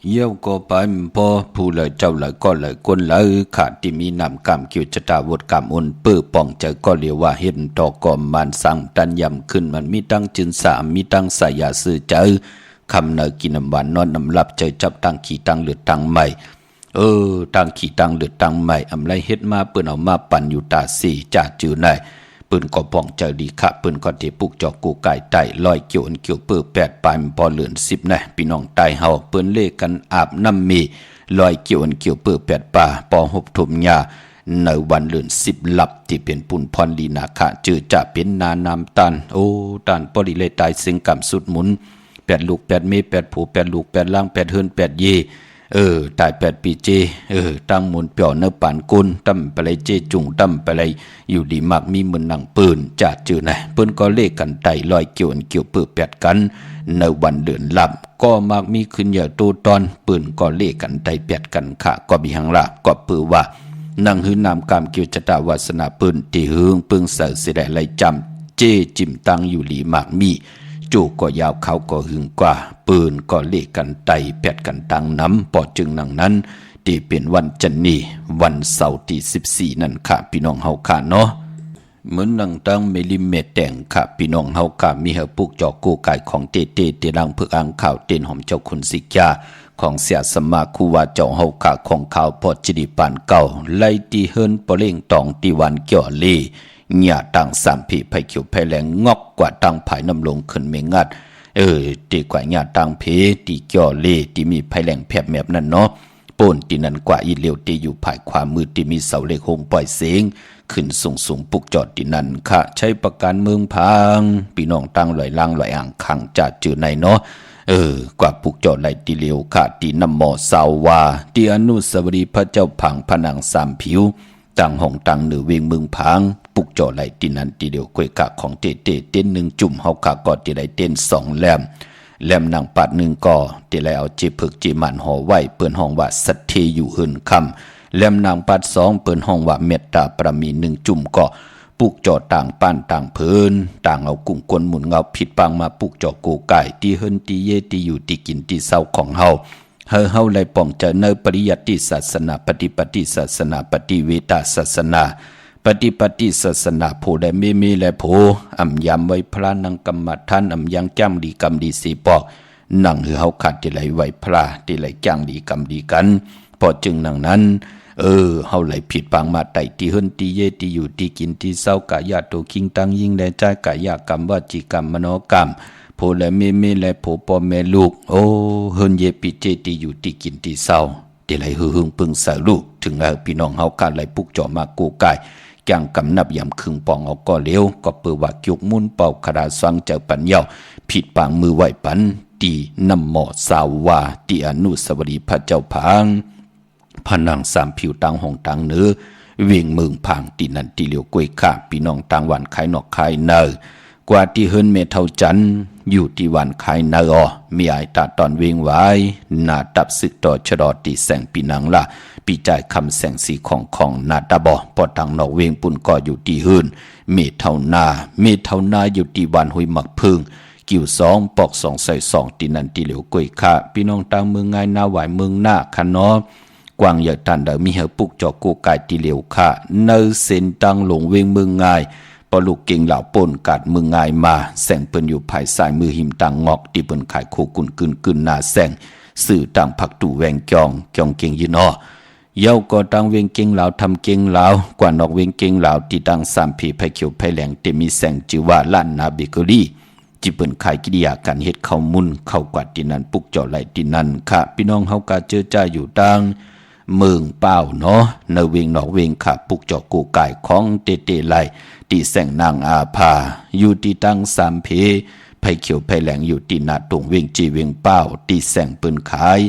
เยี่ยวก็ไปพอผู้เลยเจ้าเลยก็เลยคนเลยขาดที่มีนำกรรมคิวจตาวดกรรมอุนเปื้อป่องใจก็เรียกว่าเห็นต่อกอมมันสั่งตันยำขึ้นมันมีตั้งจึนสามมีตั้งสายาซื้อเจอคำเนกินน้ำหวานนอนน้ำหลับใจจับตั้งขี่ตั้งเลือดตั้งใหม่ตั้งขี่ตั้งเลือดตั้งใหม่อำไรเฮ็ดมาเปิ้นเอามาปั่นอยู่ตาสี่จ่าจือในปืนก็ป้องใจดีค่ะปืนก็เทปุกจอกกูไก่ไตลอยเกี่ยวเกี่ยวเปื้อ8ปลายพอเหลือน10นะพี่น้องไตเฮาเปิ้นเลกันอาบน้ำมีลอยเกี่ยวเกี่ยวเปื้อ8ป่าปอหบถมยาในวันเหลือน10ลับที่เป็นปุ่นพรลีนาคะจือจะเป็นนานามตันตันปริเลตายสิงกรรมสุดหมุน8ลูก8เม8ผู8ลูก8ล่าง8เฮิรน8เยตาย8ปีเจตั้งหมุนเปียวเนื้อปานกุนตั้มไปเลยเจจุงตั้มไปเลยอยู่ดีมากมีมือหนังปืนจัดจือไหนปืนก็เลขกันไตลอยเกี่ยวเกี่ยวเปื้อ8กันในวันเดือนลับก็มากมีขึ้นเหยื่อตูตอนปืนก็เลขกันไต8กันค่ะก็มีหังละก็ปือว่านั่งหื้อนามกรรมเกี่ยวจตาวาสนาปืนที่หึงปึงเสือสิได้ไล่จำเจจิมตังอยู่หลีมากมีจูก็ยาวเขาก็หึงกว่าปืนก็เลขกันไตแปดกันตังน้ำปอจึงนังนั้นที่เป็นวันจันนี้วันเสาร์ที่14นั่นค่ะพี่น้องเฮาค่ะเนาะเหมือนนังตั้งเมลิเมตแต่งค่ะพี่น้องเฮาค่ะมีเฮาปุกจอกกูไก่ของเตเตดังเพื่ออ่างข่าวเต้นหอมเจ้าคุณสิกยา ของเสียสมาคูว่าเจ้าเฮาขาของข่าวพอจิดิปานเก่าไล่ตีเฮินปอเล่งตองตีวันเกี่ยวลีหญ้าต่างสามผีไผเขียวไผแหลงงอกกว่าต่างภายน้ำลงขึ้นเมงัดตีกว่าหญ้าต่างเพตีเกี่ยวลีตีมีไผแหลงแผบแมบนั่นเนาะป่นตีนั้นกว่าอีเหลียวตีอยู่ภายขวามือตีมีเสาเหล็กโฮงปล่อยเสียงขึ้นสูงปุกจอดตีนั้นค่ะใช้ประกันเมืองพังพี่น้องตั้งลอยล่างลอยอ่างขังจัดจือในเนาะกว่าปุกจอดไหลตีเหลียวค่ะตีน้ำหมอสาววาตีอนุสาวรีย์พระเจ้าผังผนังสามผิวต่างห้องต่างเหนือเวียงเมืองพังปุกจอดไหลตีนั้นตีเหลียวกวยกะของเตเต้นหนึ่งจุ่มเฮากะกอดตีไหลเต้นสองแหลมนางปัดหนึ่งก่อตีไหลเอาจีผึกจีมันห่อไว้เปิ้นห้องว่าสัตเทอยู่หืนคำแหลมนางปัดสองเปิ้นห้องว่าเมตตาประมีหนึ่งจุ่มก่อปุกจอต่างป้านต่างเพิ่นต่างเอากุ้งกวนหมุนเงาผิดปังมาปุกจอกูไก่ตีเฮินตีเยตีอยู่ตีกินตีเศร้าของเฮาไล่ป้องจะเนปริยัติศาสนาปฏิปฏิศาสนาปฏิเวทศาสนาปฏิปฏิศาสนาผู้ใดมีและโผอำยำไว้พระนังกรรมฐานอำยังจ้ำดีกรรมดีสีปอกนั่งเฮาขาดที่ไหลไว้พระที่ไหลจ้างดีกรรมดีกันพอจึงนั่งนั้นเฮาไหลผิดปังมาไต่ตีเฮินตีเยตีอยู่ตีกินตีเศร้ากะยาโตคิงตังยิ่งแลใจกะยากรรมวจีกรรมมโนกรรมผู้และมีและผู้พ่อแม่ลูกเฮินเยปิเจตีอยู่ตีกินตีเศร้าตีไหลหึงปึงสาลูกถึงพี่น้องเฮาขาดไหลปุกจ่อมากูไก่จังกำนับยำคึงปองเอาก็เลี้ยวก็เปิดว่าจุกมุนเป่าขดาสวังเจอปัญญาผิดปางมือไหวปันตีนำหมอสาววาตีอนุสาวรีย์พระเจ้าพังผนังสามผิวต่างห้องต่างเนื้อเวียงเมืองพังตีนันตีเหลียวกวยข้าพี่น้องต่างวันขายนอกขายเนอกว่าที่เฮินเมเท่าจันอยู่ที่วันขายเนอมีไอตาตอนเวียงไว้หน้าตับสึกต่อชะดอตีแสงปีนังละปีจ่ายคำแสงสีของนาตาบอปอทางนอกเวียงปุ่นก็อยู่ที่หืนเมเท่านาอยู่ที่วันหุยหมักพึ่งกิ่วสองปอกสองใส่สองตีนันตีเหลียวกวยข้าพี่น้องต่างเมืองง่ายนาไหวเมืองหน้าคันเนาะกวางใหญ่ทันเดมีเฮปุกจอกูกายตีเหลียวข้าเนอเซนตังหลงเวียงเมืองง่ายปลูกเก่งเหล่าป่นกาดเมืองง่ายมาแสงเปิ้นอยู่ภายสายมือหิมตังงอกที่เปิ้นขายโคกุนกึนนาแสงสื่อต่างผักตู่แวงจองเก่งยินอเย้าก็ตั้งเวียงเก่งเหล่าทำเก่งเหล่ากว่านอกเวียงเก่งเหล่าที่ตั้งสามผีไผเขียวไผแหลงแต่มีแสงจือว่าล้านนาเบเกอรี่จิเปิ้นขายกิริยาการเฮ็ดข้าวมุนข้าวกวาดที่นั่นปุกเจาะไหลที่นั่นค่ะพี่น้องเฮากะเจอจ้าอยู่ดังเมืองเป้าเนาะในเวียงนอกเวียงค่ะปุกเจาะกูไก่ของเตไหลที่แสงนางอาภาอยู่ที่ตั้งสามเพไผเขียวไผแหลงอยู่ที่นาตรงเวียงจีเวียงเป้าที่แสงเปิ้นขาย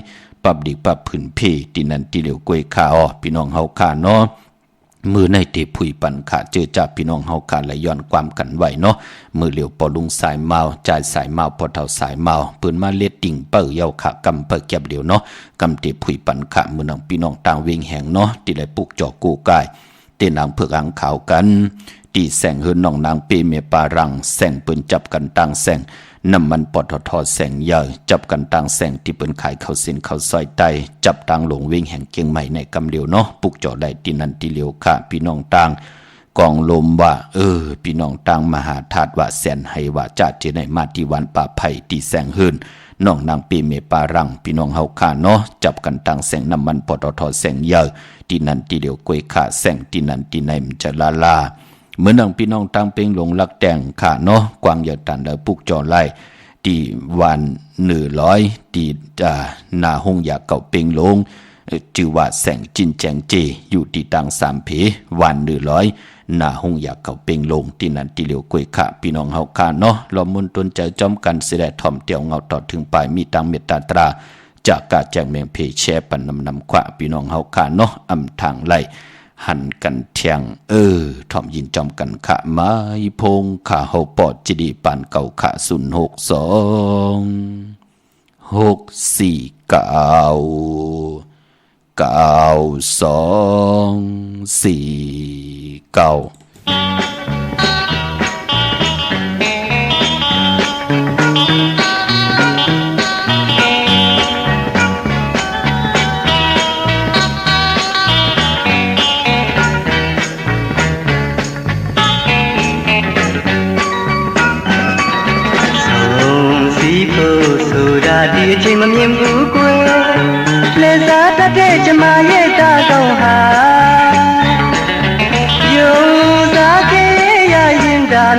ปับดิกปับผืนเพที่นั่นที่เหลียวกวยข้าพี่น้องเฮาค่ะเนาะมือในเตผุยปันขาเจอจับพี่น้องเฮาขาไหลย้อนความกันไหวเนาะมือเหลียวปอลุงสายเมาจ่ายสายเมาพอเท่าสายเมาปืนมาเล็ดติ่งเปิ่เยาขากำเปิ่เก็บเหลียวเนาะกำเตผุยปันขามือนังพี่น้องต่างเวียงแหงเนาะที่ไหลปุกจอกูกายเตนางเผือกอังขาวกันตีแสงเฮินน้องนางเปเมปารังแสงปืนจับกันต่างแสงน้ำมันปอทอแสงใหญ่จับกันต่างแสงที่เปิ้นขายข้าวสินข้าวซอยไตจับต่างหลงเวียงแห่งเกียงใหม่ในกำเหลียวเนาะปุกจอได้ตีนันตีเหลียวค่ะพี่น้องต่างกองลมว่าพี่น้องต่างมหาธาตุว่าแสนให้ว่าจะเจในมาที่วันป่าไผ่ตีแสงเฮินน้องนางปีเมปารังพี่น้องเฮาค่ะเนาะจับกันต่างแสงน้ำมันปอทอแสงใหญ่ตีนันตีเหลียวกวยค่ะแสงตีนันตีในมจะลาเมื่อนังพี่น้องต่างเป่งหลงลักแต่งค่ะเนาะกวางใหญ่ตันเดปุกจอไล่ที่วัน100ที่นาหงยาเก่าเป่งหลงจือว่าแสงจินแจงเจอยู่ที่ต่างสามเพวัน100นาหงยาเก่าเป่งหลงที่นั่นที่เหลียวกวยค่ะพี่น้องเฮาค่ะเนาะลอมมุนตนใจจอมกันเสด็จถ่อมเตียวเงาต่อถึงปลายมีตังเมตตาตราจากกาแจงเมงเพแชปันนำขวะพี่น้องเฮาค่ะเนาะอำทางไล่หันกันเทียงถ่อมยินจอมกันขะไม้พงขาเฮาปอดจิดีปานเก่าขะ06246499249ဒီအချိန်မမြင်ဘူးကွယ်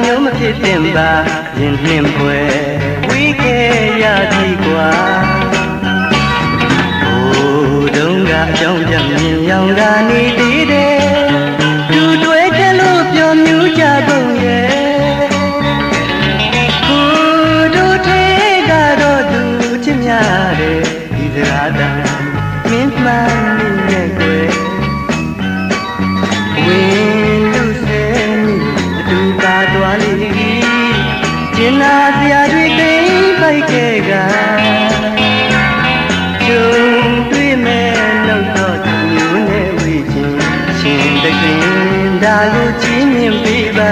မျိုးမဖြစ်တင်ပါရင်နှင်းပွဲဝီးခဲ့ရသည်ကွာဘိုးတုံးကအကြောင်းပြမြင်ရောင်ကနေတည်တယ်သူတွေးတယ်လို့ပြောမြူးကြကုန်ရဲ့ကိုတို့ထဲကတော့သူချစ်များတယ်ဒီစကားတန်မင်းမှန်နေရဲ့ကွယ်ဝင်းလူစဲမိအတူပါသွားလိမ့်ကျင်နာစရာတွေသိမ့်ပိုက်ခဲ့ကကျုံတွေ့မဲ့လို့တော့သူမျိုးနဲ့ဝေးချင်းရှင်တကင်ဒါကိုချီးမြှင့်ပေးပါ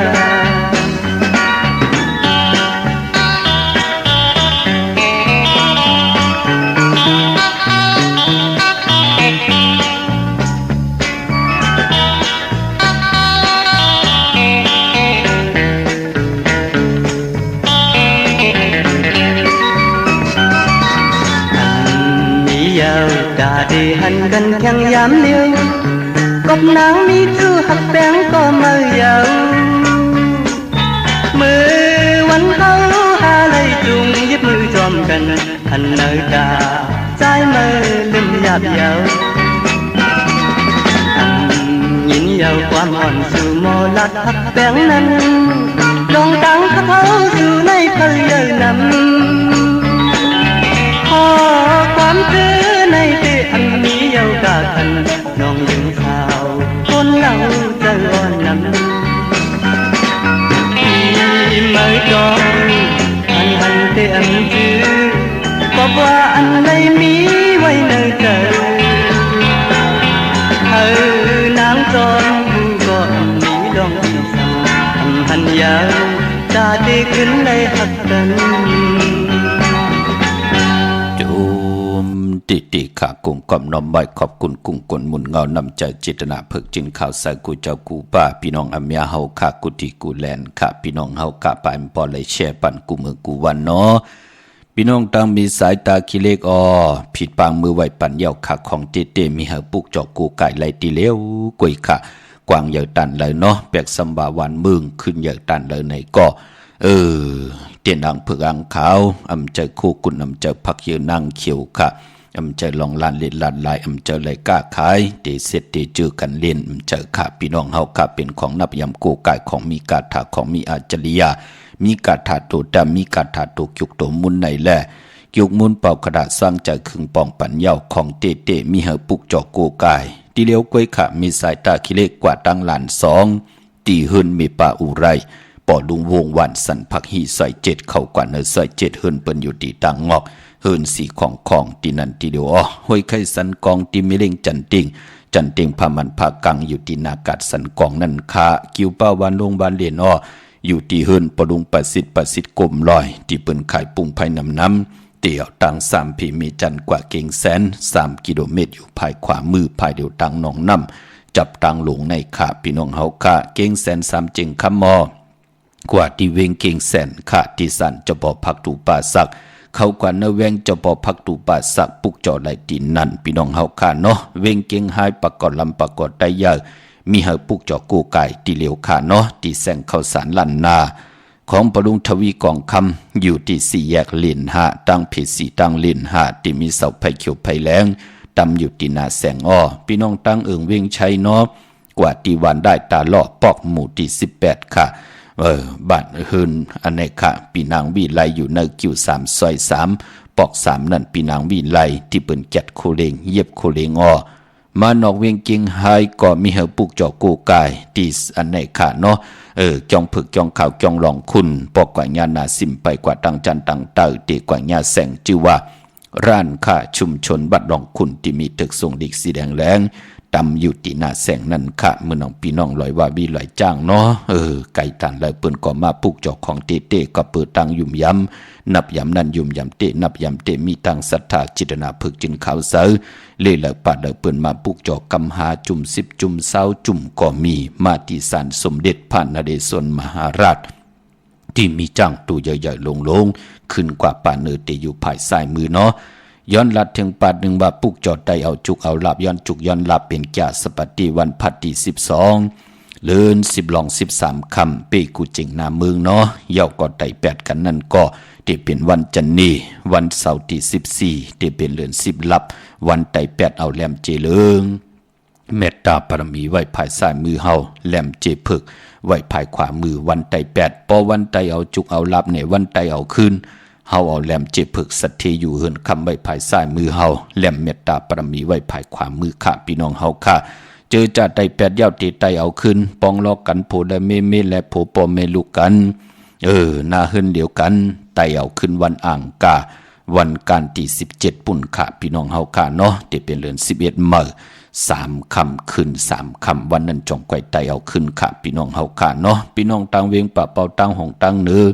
để hành gần chẳng dám liêu cọp nắng mi chu hấp bén có mơ dầu mưa quanh hâu ha lây chung giúp mưa chom gần hành nơi ta trái mơ linh dạp dầu nhìn dầu qua mòn su mò lát hấp bén năn lòng tăng hấp hâu su nay phơi giờ nằm ho quán tư nay tê anh mi dâu cả thân non những sao con lâu chờ on nằm đi mới con anh tê anh chứ có qua anh lấy mi quay nơi chờ hơ nắng gió bu gọn mi đông sao anh giàu ta tê kín lấy hạt tânติติขากุงกอมน้อมไว้ขอบคุณกุงกลมุนเงานำใจจิตนาเพิกจินข่าวใส่กูเจ้ากูป้าพี่น้องอเมียเฮาขากุติกูแลนขาพี่น้องเฮากะปายปอเลยแช่ปันกูมือกูวันเนาะพี่น้องตั้งมีสายตาขี้เล็กผิดปางมือไหวปันเยาขาของเตเตมีเฮาปุกจอกกูไก่ไหลตีเลี้ยวกุยขะกวางเหยาตันเลยเนาะแปลกสำบาวันมึงขึ้นเหยาตันเลยในก็เตียนดังเผือกอังขาวอำใจคู่กุนอำใจพักเยอะนั่งเขียวค่ะอำใจลองลานเล่นลานลายอำใจไหลก้าขายเดเสร็จเดเจอกันเล่นอำใจขาพี่น้องเฮาขาเป็นของนับยำโกกายของมีกาถาของมีอาจริยามีกาถาโตดำมีกาถาโตยุกโตมุนในแลยุกมุนเป่ากระดาษสร้างใจขึงปองปัญญาของเตเตมีเฮปุกจอกโกกายที่เลี้ยวก้อยขามีสายตาขี้เล็กกว่าตั้งหลานสองตีหืนมีป่าอุไรปอลุงวงวันสันพักหีใส่เจ็ดเข้ากว่าเนื้อใส่เจ็ดหืนเปิ้นอยู่ตีตังงอกเฮินสีของตีนันตีเดียวห้วยไข่สันกองตีมิเล่งจันติงพามันพากังอยู่ตีนากาศสันกองนั่นคากิวป้าวันลงบานเลียนอยู่ตีเฮินปลุงประสิทธิ์กลมลอยที่เปิ้นขายปุ่งภายน้ำเตี่ยวตัง3 พีมีจันกว่าเก่งแสน3 กิโลเมตรอยู่ภายขวามือภายเดียวตังหนองน้ำจับตังหลงในขาพี่น้องเฮาขาเก่งแสน3เจงคำมอกว่าที่เวงเก่งแสนขาที่สันจะบอกพักตูป่าสักเขากว่าเนเวงจะบอกพักตูป่าสักปุกจอไหลตีนั่นพี่น้องเฮาขาเนาะเวงเก่งหายประกอบลำประกอบได้ยากมีเฮาปุกจอกูไก่ตีเหลียวขาเนาะตีแสงเข้าสารลั่นนาของปรุงทวีกองคำอยู่ที่4 แยกลินหาตั้งเพจ4ตั้งลินหาที่มีเสาไผ่เขียวไผ่แรงตำอยู่ที่นาแสงพี่น้องตั้งเอิงเวงชัยเนาะกว่าที่วันได้ตาล่อปอกหมู่ที่18ค่ะบ้านหืนอันไหนค่ะปีนางวีไลอยู่ในคิว3 ซอย 3 ปอก3นั่นปีนางวีไลที่เปิ้นแกดโคเลงเย็บโคเลงมานอกเวียงเกียงไฮก็มีเฮาปุกจอกกูกายที่อันไหนค่ะเนาะจองผึกจองข่าวจองหลองคุณปอกกว่าญานาสิมไปกว่าตังจันตังเตอเตกว่าญาแสงจือว่าร้านค้าชุมชนบัดหลองคุณที่มีตึกส่งดิกสีแดงแรงตำอยู่ที่หน้าแสงนั่นค่ะเมื่อน้องพี่น้องลอยว่าบีลอยจ้างเนาะไก่ตันเลยเปิ้นก็มาปุกจอกของเตเตก็เปิดตังยุ่มย้ำนับย้ำนั่นยุ่มย้ำเตนับย้ำเตมีตังศรัทธาจิตนาพึกจินข่าวเสือเลยเลยปัดเลยเปิ้นมาปุกจอกกำหาจุ่ม10 จุ่ม20 จุ่มก็มีมาที่ศาลสมเด็จพระนเรศวรมหาราชที่มีจ้างตู้ใหญ่ๆลงขึ้นกว่าป่าเนื้อเตอยู่ภายซ้ายมือเนาะย้อนลัดถึงปัด1 บาทปุกจอดได้เอาจุกเอาหลับย้อนจุกย้อนหลับเป็นแก่สปฏิวันพัดที่12 เลิน10ลอง13คำเปกูจิงนาเมืองเนาะเยาก็ไต่8กันนั่นก็ที่เป็นวันจันนีวันเสาร์ที่14ที่เป็นเดือน10ลับวันไต่8เอาแหลมเจเลิงเมตตาปรมีไว้ภายซ้ายมือเฮาแหลมเจผึกไว้ภายขวามือวันไต่8พอวันไต่เอาจุกเอาลับในวันไต่เอาคืนเฮาเอาแหลมเจผึกสัตเทอยู่เฮินคำไว้ภายซ้ายมือเฮาแหลมเมตตาปรมีไว้ภายขวามือค่ะพี่น้องเฮาค่ะเจอจ่าไต่8ยาวตีไต่เอาคืนปองลอกกันโผได้เมและโผปอเมลูกกันหน้าเฮินเดียวกันไต่เอาขึ้นวันอ่างกาวันการที่17ปุ่นค่ะพี่น้องเฮาค่ะเนาะที่เป็นเดือน11มื้อ3ค่ำคืน3ค่ำวันนั้นจงไกวไต่เอาขึ้นค่ะพี่น้องเฮาค่ะเนาะพี่น้องต่างเวียงป่าเป่าต่างห้องต่างเนื้อ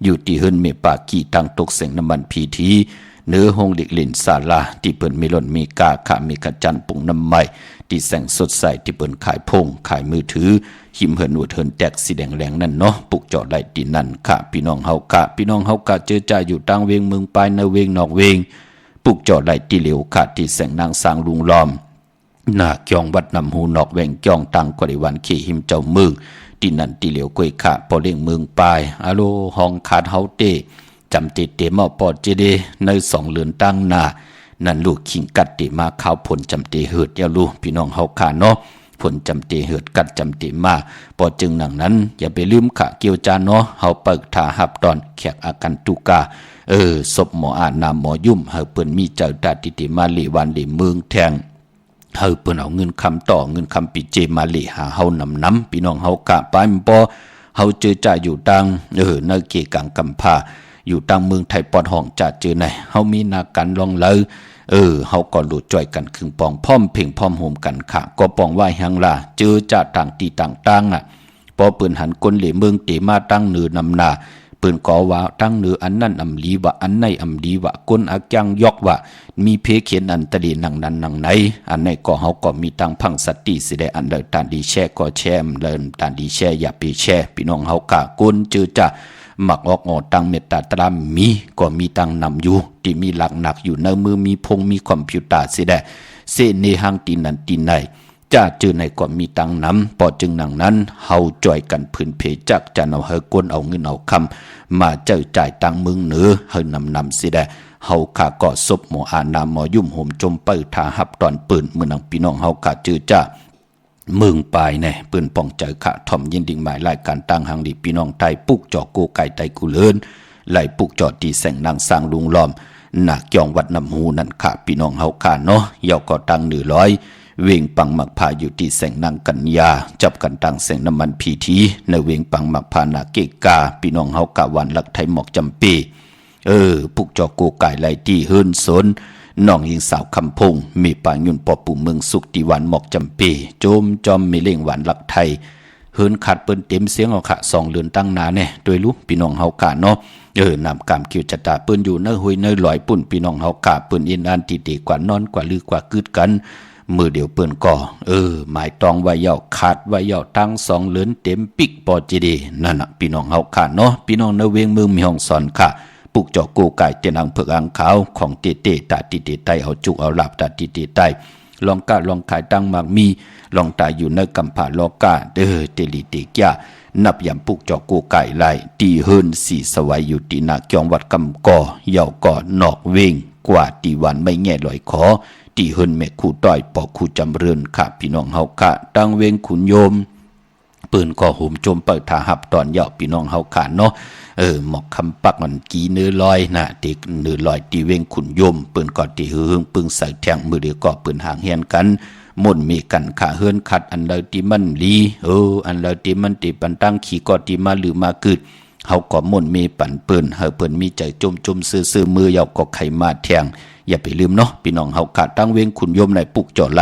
อยู่ที่เฮินเมปากีต่างตกเสียงน้ำมันพีทีเนื้อห้องเด็กเล่นศาลาที่เปิ้นมีหล่นมีกาค่ะมีกระจันปุ่งน้ำไม้ที่แสงสดใสที่เปิ้นขายพงขายมือถือหิมเหินอวดเหินแตกสีแดงแรงนั่นเนาะปลุกจอดไล่ดินนั่นค่ะพี่น้องเฮาค่ะพี่น้องเฮาค่ะเจอจ่าอยู่ต่างเวียงเมืองปลายในเวียงนอกเวียงปลุกจอดไล่ที่เหลวค่ะที่แสงนางสร้างลุงล้อมหน้าเกียงวัดนำหูนอกแวงเกียงตังกว่าในวันขี่หิมเจ้ามือที่นั่นที่เหลียวกวยค่ะพอเลี้ยงเมืองปลายอะโลห้องขาดเฮาเตจำเตเตมาปอดเจเดใน2เลือนตั้งหน้านั่นลูกขิงกัดเตมาข้าวผลจำเตเหิดยาลูพี่น้องเฮาค่ะเนาะผลจำเตเหิดกัดจำเตมาปอจึงหนังนั้นอย่าไปลืมค่ะเกี่ยวจานเนาะเฮาเปิกถาหับตอนแขกอากันตุกาศพหมออาณาหมอยุ่มเฮาเปิ้นมีเจ้าตาติติมาลีวันลีเมืองแทงเฮาเปิ้นเอาเงินคำต่อเงินคำปิเจมาลีหาเฮานำพี่น้องเฮากะไปบ่เฮาเจอจ่าอยู่ดังในเกกังกำพาอยู่ตังเมืองไทยปอดห้องจ่าเจอไหนเฮามีนากันลองเลยเฮาก็หลุดจ่อยกันครึ่งปองพร้อมเพ่งพร้อมโฮมกันค่ะก็ปองไหว้หังล่ะเจอจ่าต่างตีต่างอ่ะพอปืนหันก้นเหล่เมืองเตมาตั้งเนือนำนาปืนก่อว่าตั้งเนืออันนั่นอำลีวะอันในอำลีวะก้นอักยังยอกวะมีเพเขียนอันตะดีนังนั้นนังไหนอันในก็เฮาก็มีตังพังสติสิได้อันเดินตานดีแช่ก็แช่เดินตานดีแช่อย่าไปแช่พี่น้องเฮากะก้นเจอจ่าหมักออกงอตังเมตตาตรามมีก็มีตังนำอยู่ที่มีหลักหนักอยู่ในมือมีพงมีคอมพิวเตอร์สิได้เสเนหังตีนันตีในจ้าเจอในก็มีตังนำปอจึงหนังนั้นเฮาจ่อยกันพื้นเพจักจะเอาเฮกวนเอาเงินเอาคำมาเจ้าจ่ายตังมึงเหนือเฮนำสิได้เฮาขาก็ศพหมออาณาหมอยุ่มห่มจมเปิดทาหับตอนปืนเมื่อนังพี่น้องเฮาขาเจอจ้าเมืองปลายแน่ปืนป้องเจอขะถ่อมยินดิ่งหมายรายการตั้งหังดีพี่น้องไทยปุกจอโกไก่ไตกูเลินไล่ปุกจอตีแสงนางสร้างลุงล้อมหนักยองวัดน้ำหูนั่นค่ะพี่น้องเฮาขาเนาะเยาก็ตั้ง100เวงปังมักพาอยู่ที่แสงนางกัญญาจับกันตั้งแสงน้ำมันพีทีในเวงปังมักพานาเกกาพี่น้องเฮากะวันหลักไทยหมอกจำปีปุกจอโกไก่ไล่ที่เฮิรนสนน้องหญิงสาวคำพงมีป่ายุนปอปู่เมืองสุขติวันหมอกจำปีโจมจอมมีเล่งหวานหลักไทยเฮิรนขาดเปิ้นเต็มเสียงเอาค่ะ2เลือนตั้งนาเนี่ยโดยรู้พี่น้องเฮากะเนาะนำกามคิวจัตตาเปิ้นอยู่เนื้อหุยเนื้อลอยปุ่นพี่น้องเฮากะเปิ้นอินอันตีกว่านอนกว่าลือกว่าคืดกันมือเดียวเปิ้นก่อหมายตองไว้เย่าขาดไว้เย่าตั้ง2เลือนเต็มปิกปอจีดีนั่นน่ะพี่น้องเฮากะเนาะพี่น้องในเวียงเมืองมีห้องสอนค่ะปุกจอโกไก่เจนังเผือกอังขาวของเตเตตาติเตไตเอาจุกเอาหลับตาติเตไตลองกะลองขายตั้งมากมีลองตายอยู่ในกำผาลอกาเตลิเตกยานับยำปุกจอโกไก่ไล่ตีเฮิรนสีสวัยอยู่ตีนาเกียงวัดกำก่อเย่าก่อนอกเวงกว่าตีวันไม่แง่ลอยขอตีเฮิรนแม่คู่ต้อยปอคู่จำเรือนค่ะพี่น้องเฮากะตั้งเวงขุนโยมปืนก่อหุมโจมเปิดทาหับตอนเย่าพี่น้องเฮากะเนาะหมอกคำปักมันกีเนื้อลอยนะตีเนื้อลอยตีเวงขุนโยมปืนก่อตีหึงปึงใส่แทงมือเดียวก่อปืนหางเฮียนกันม่นมีกันขาเฮือนขัดอันใดที่มันลีอันใดที่มันตีปันตั้งขี่ก่อตีมาหรือมากึดเฮาก็ม่นมีปั่นปืนเฮาเปิ้นมีใจจุ่มซื่อมือเยาก็ไขมาแทงอย่าไปลืมเนาะพี่น้องเฮาขาดตั้งเวงขุนโยมในปุกจ่อไหล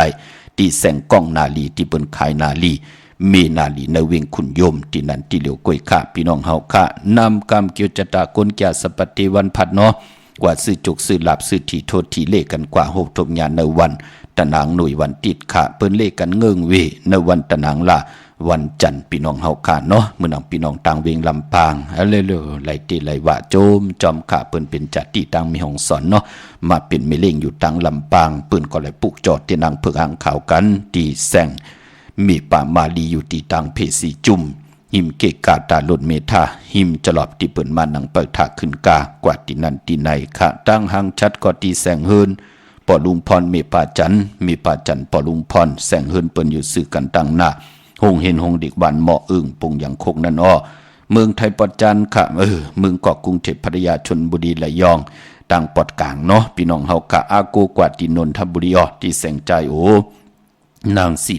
ตีแสงกล้องนาลีที่เปิ้นขายนาลีมีนาลีในเวงขุนโยมที่นั่นที่เหลียวกวยค่ะพี่น้องเฮาค่ะนำกำเกียวจตากลแก่สปฏิวันพัดเนาะกว่าซื้อจุกซื้อหลับซื้อที่โทษที่เลกันกว่าโหบทบงานในวันตะนางหน่วยวันติดค่ะเปิ้นเลกันเงิงเวในวันตะนางละวันจันทร์พี่น้องเฮาค่ะเนาะมื้อน้องพี่น้องต่างเวงลำปางเร็วๆไหลติไหลวะโจมจอมค่ะเปิ้นเป็นจัดที่ต่างมีห้องสอนเนาะมาเป็นเมเล่งอยู่ต่างลำปางเปิ้นก็เลยปลุกจอดที่นางเผือกหางขาวกันตีแสง มีป่ามาลีอยู่ที่ตังเพสีจุ่มหิมเกกาตาลดเมธาหิมจะหลอบที่เปิ่นมานังเปิดถาขึ้นกากว่าที่นั่นที่ไหนค่ะตั้งหังชัดก็ที่แสงเฮินปอลุงพรมีป่าจันปอลุงพรแสงเฮินเปิ่นอยู่สื่อกันตั้งหน้าหงเห็นหงเด็กบ้านเหมาะอึ่งปุงอย่างคกนั่นอ้อเมืองไทยปอดจันค่ะเมืองเกาะกรุงเทพพัทยาชลบุรีระยองต่างปอดกลางเนาะพี่น้องเฮากะอาโกกว่าที่นนทบุรีอ้อที่แสงใจโอนางสี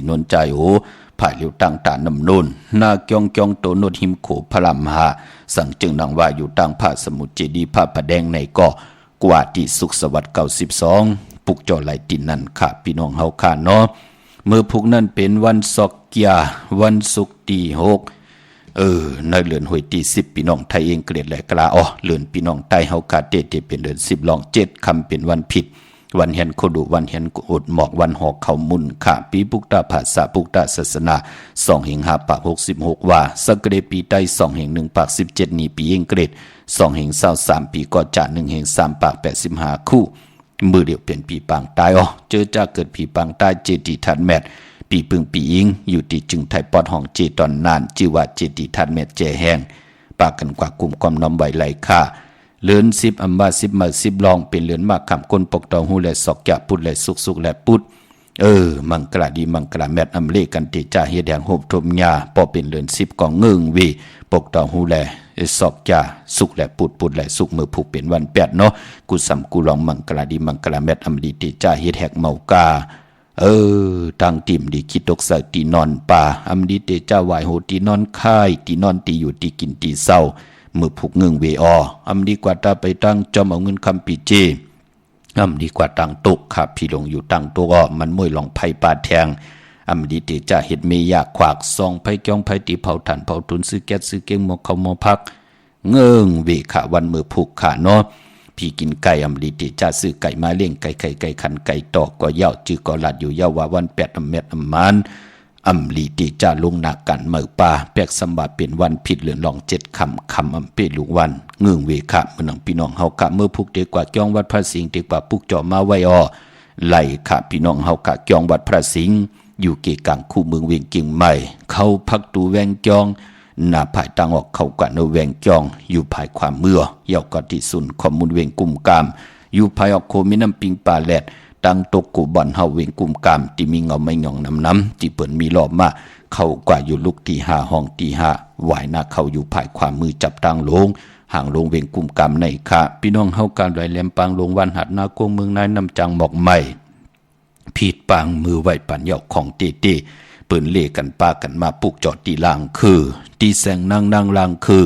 นนใจโอผายเหลียวตั้งตานำนนนาเกียงโตนดหิมโขพระลำหาสั่งจึงนางว่าอยู่ตั้งผ้าสมุทรเจดีผ้าผาแดงในก็กว่าที่สุขสวัสดิ์92ปุกจอไหลตินนั่นค่ะพี่น้องเฮาค่ะเนาะเมื่อพุกนั้นเป็นวันศอกเกียวันศุกร์ที่6ในเลือนหวยที่10พี่น้องไทยเองเกลียดแหลกลาเลือนพี่น้องไทยเฮาค่ะเตเป็นเดือน10ลอง7คำเป็นวันผิดวันเห็นโคดุวันเห็นอดหมอกวันหอกเขามุนข่าปีปุกตาภาษาปุกตาศาสนา2 5 ปาก 66ว่าสักเกรปีใต้2 1 ปาก 17นี้ปีเองเกรด2 23ปีก็จะ1 3 ปาก 85คู่มือเดียวเปลี่ยนปีปางตายเจอจากเกิดปีปางตายเจดีทันแมทปีปึงปีอิงอยู่ที่จึงไทยปอดห้องเจตอนนานจิว่าเจดีทันแมทเจแห้งปากกันกว่ากลุ่มความน้อมไหวไหลค่าเลือน10อัมบา10มา10ลองเป็นเลือนมากคำก้นปกตองหูและศอกแกะปุดและสุกและปุดมังกระดีมังกระแมทอำเลกันติจ่าเฮ็ดแดงโหบทมยาพอเป็นเลือน10กองเงิงวีปกตองหูและศอกแกะสุกและปุดและสุกมือผูกเป็นวัน8เนาะกูสำกูลองมังกระดีมังกระแมทอำลีติจ่าเฮ็ดแหกเมากาตังติ่มดีคิดตกใส่ตีนอนป่าอำลีเตจ่าไหวโหตีนอนค่ายตีนอนตีอยู่ตีกินตีเศร้ามือผูกเงิงเวอำดีกว่าตาไปตั้งจอมเอาเงินคำปีเจดีกว่าตั้งตุกค่ะพี่ลงอยู่ตั้งตัวก็มันมวยลองไผ่ปาแทงดีเตจ่าเห็ดเมียขวากซองไผ่จ้องไผ่ตีเผาถ่านเผาทุนซื้อแก๊สซื้อเก้งหมอกเขาหมอพักเงิงเวค่ะวันมือผูกขาเนาะพี่กินไก่ดีเตจ่าซื้อไก่มาเลี้ยงไก่ขันไก่ตอกก็เย่าจื้อก็หลัดอยู่เย่าว่าวัน8 เม็ดมันลีติจ่าลงหนักกันเมื่อป่าแปกสมบัติเป็นวันผิดเหลือนลอง7 คำเปลุกวันเงื่องเวคะเมื่อนังพี่น้องเฮากะเมื่อพุกเด็กกว่าจ้องวัดพระสิงห์เด็กกว่าปุกจอมาไว้ไหลค่ะพี่น้องเฮากะจ้องวัดพระสิงห์อยู่เกกลางคู่เมืองเวียงกิ่งใหม่เข้าพักตูแวงจองหน้าภายตังออกเข้ากะเนแวงจองอยู่ภายความเมื่อเย่ากะที่สุนข้อมูลเวียงกุ่มกามอยู่ภายออกโคมิน้ำปิงป่าแลดตั้งตกกูบ่อนเฮาเวงกุมกามที่มีเงาไม่หย่องน้ำที่เปิ่นมีรอบมาเข้ากว่าอยู่ลุกที่5ห้องที่5ไหวหน้าเข้าอยู่ภายความมือจับตั้งลงห่างลงเวงกุมกามในค่ะพี่น้องเฮาการไหลแหลมปางลงวันหัดนากวงเมืองนายนำจังหมอกใหม่ผิดปางมือไหวปันเหยาของเต้เปิ่นเล่กันปากันมาปุกจอดตีลางคือตีแสงนั่งลางคือ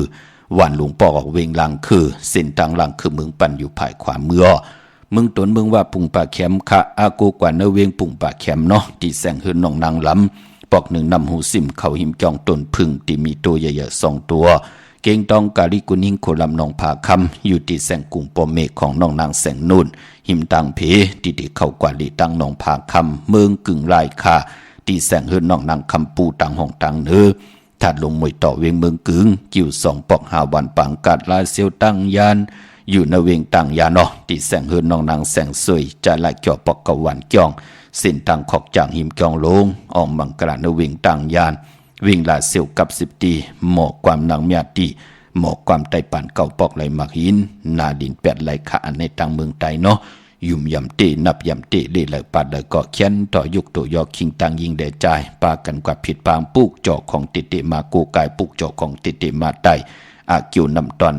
วันหลวงปอกออกเวงลางคือเส้นทางลางคือเมืองปันอยู่ภายความมือเมืองตนเมืองว่าปุ่งป่าแคมค่ะอากูกว่าเนเวียงปุ่งป่าแคมเนาะที่แสงเฮือนน้องนางลำปอก1นำหูซิมเขาหิมจองตนพึ่งที่มีตัวใหญ่ๆ2ตัวเก่งตองกาลิกุนิ่งโคลำนองผาคำอยู่ที่แสงกุ่งปอเมฆของน้องนางแสงนุ่นหิมตังเพที่เข้ากว่าลีตั้งน้องผาคำเมืองกึ่งลายค่ะที่แสงเฮือนน้องนางคำปูตังห้องตังเนื้อถัดลงมวยต่อเวียงเมืองกึ่งกิ่ว2 ปอก5 วันปังกัดลาเซียวตั้งยานอยู่ในเวียงต่างยาเนาะที่แสงเฮือนน้องนางแสงสวยจะละเกี่ยวปอกกะวันเกี่ยงเส้นทางขอกจางหิมเกี่ยงลงออกมังกระในเวียงต่างยานวิ่งลาเซียวกับ10 ตีหมอกความนางเมียตีหมอกความไตปั่นเก่าปอกไหลมักหินนาดิน8ไหลขาในต่างเมืองไตเนาะยุ่มยำเตนับยำเตเล่เลยปัดเลยก็เขียนต่อยุกตัวยอคิงต่างยิงได้ใจปากันกว่าผิดปางปุกจอกของเตมากูกายปุกจอกของเตมาไตอากิวนำตอน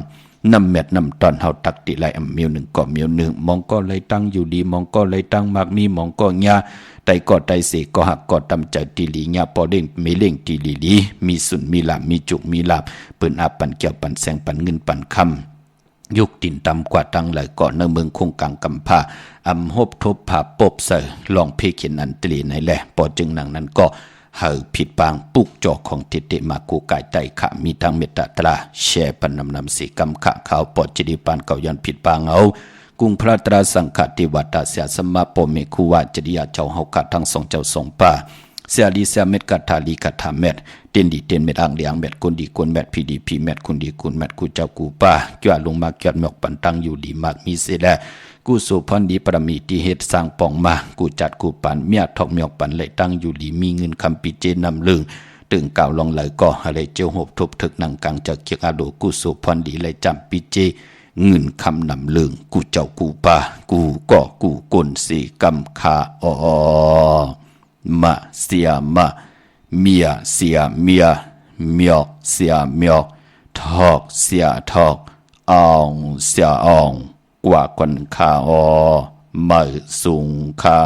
น้ำเม็ดน้ำตอนเฮาตักติไหลเมียว1ก็เมียว1มองก็เลยตั้งอยู่ดีมองก็เลยตั้งมากมีมองก็ญาไตก็ไตเสก็หักก็ตำใจตีลีญาพอเด้งไม่เล่งตีลีมีสุนมีลาบมีจุกมีลาบเปิ้นอาปันเกี่ยวปันแสงปันเงินปันคำยุกตินตำกว่าตั้งไหลก่อนในเมืองคงกังกำพาหบทบผาปบเสลองเพเขียนอันตรีในแหละพอจึงหนังนั้นก็เฮาผิดปางปุกจอกของเตมากูกายไตขะมีทางเมตตาตราแช่ปันนำสีกำขะเขาปอดจิดิปานเก่ายันผิดปางเอากุงพระตราสังฆติวัตาเสียสมะปเมคุวาจริยาเจ้าเฮากะทั้ง2เจ้า2ป่าเสียดีเสียเม็ดกะทาลีกะทาเม็ดเต้นดีเต้นเม็ดอ่างเลียงเม็ดคนดีคนเม็ดพี่ดีพี่เม็ดคนดีคนเม็ดกูเจ้ากูป่าจ้าลงมาเกียดหมอกปันตั้งอยู่ดีมากมีเสแล กูสุพรดีประมีที่เฮ็ดสร้างป่องมากูจัดกูปันเมียทอกเมียกปันไหลตั้งอยู่หลีมีเงินคำปีเจนำลึงตึงก่าวลองไหลก็อะไรเจียวหบทุบถึกหนังกังจากเกียกอาโดกูสุพรดีไหลจำปีเจเงินคำนำลึงกูเจ้ากูป่ากูก็กูกลสีกำคาอมาเสียมาเมียเสียเมียเมียกเสียเมียกทอกเสียทอกอ่องเสียอ่องกว่าคนคาไม่สุงคา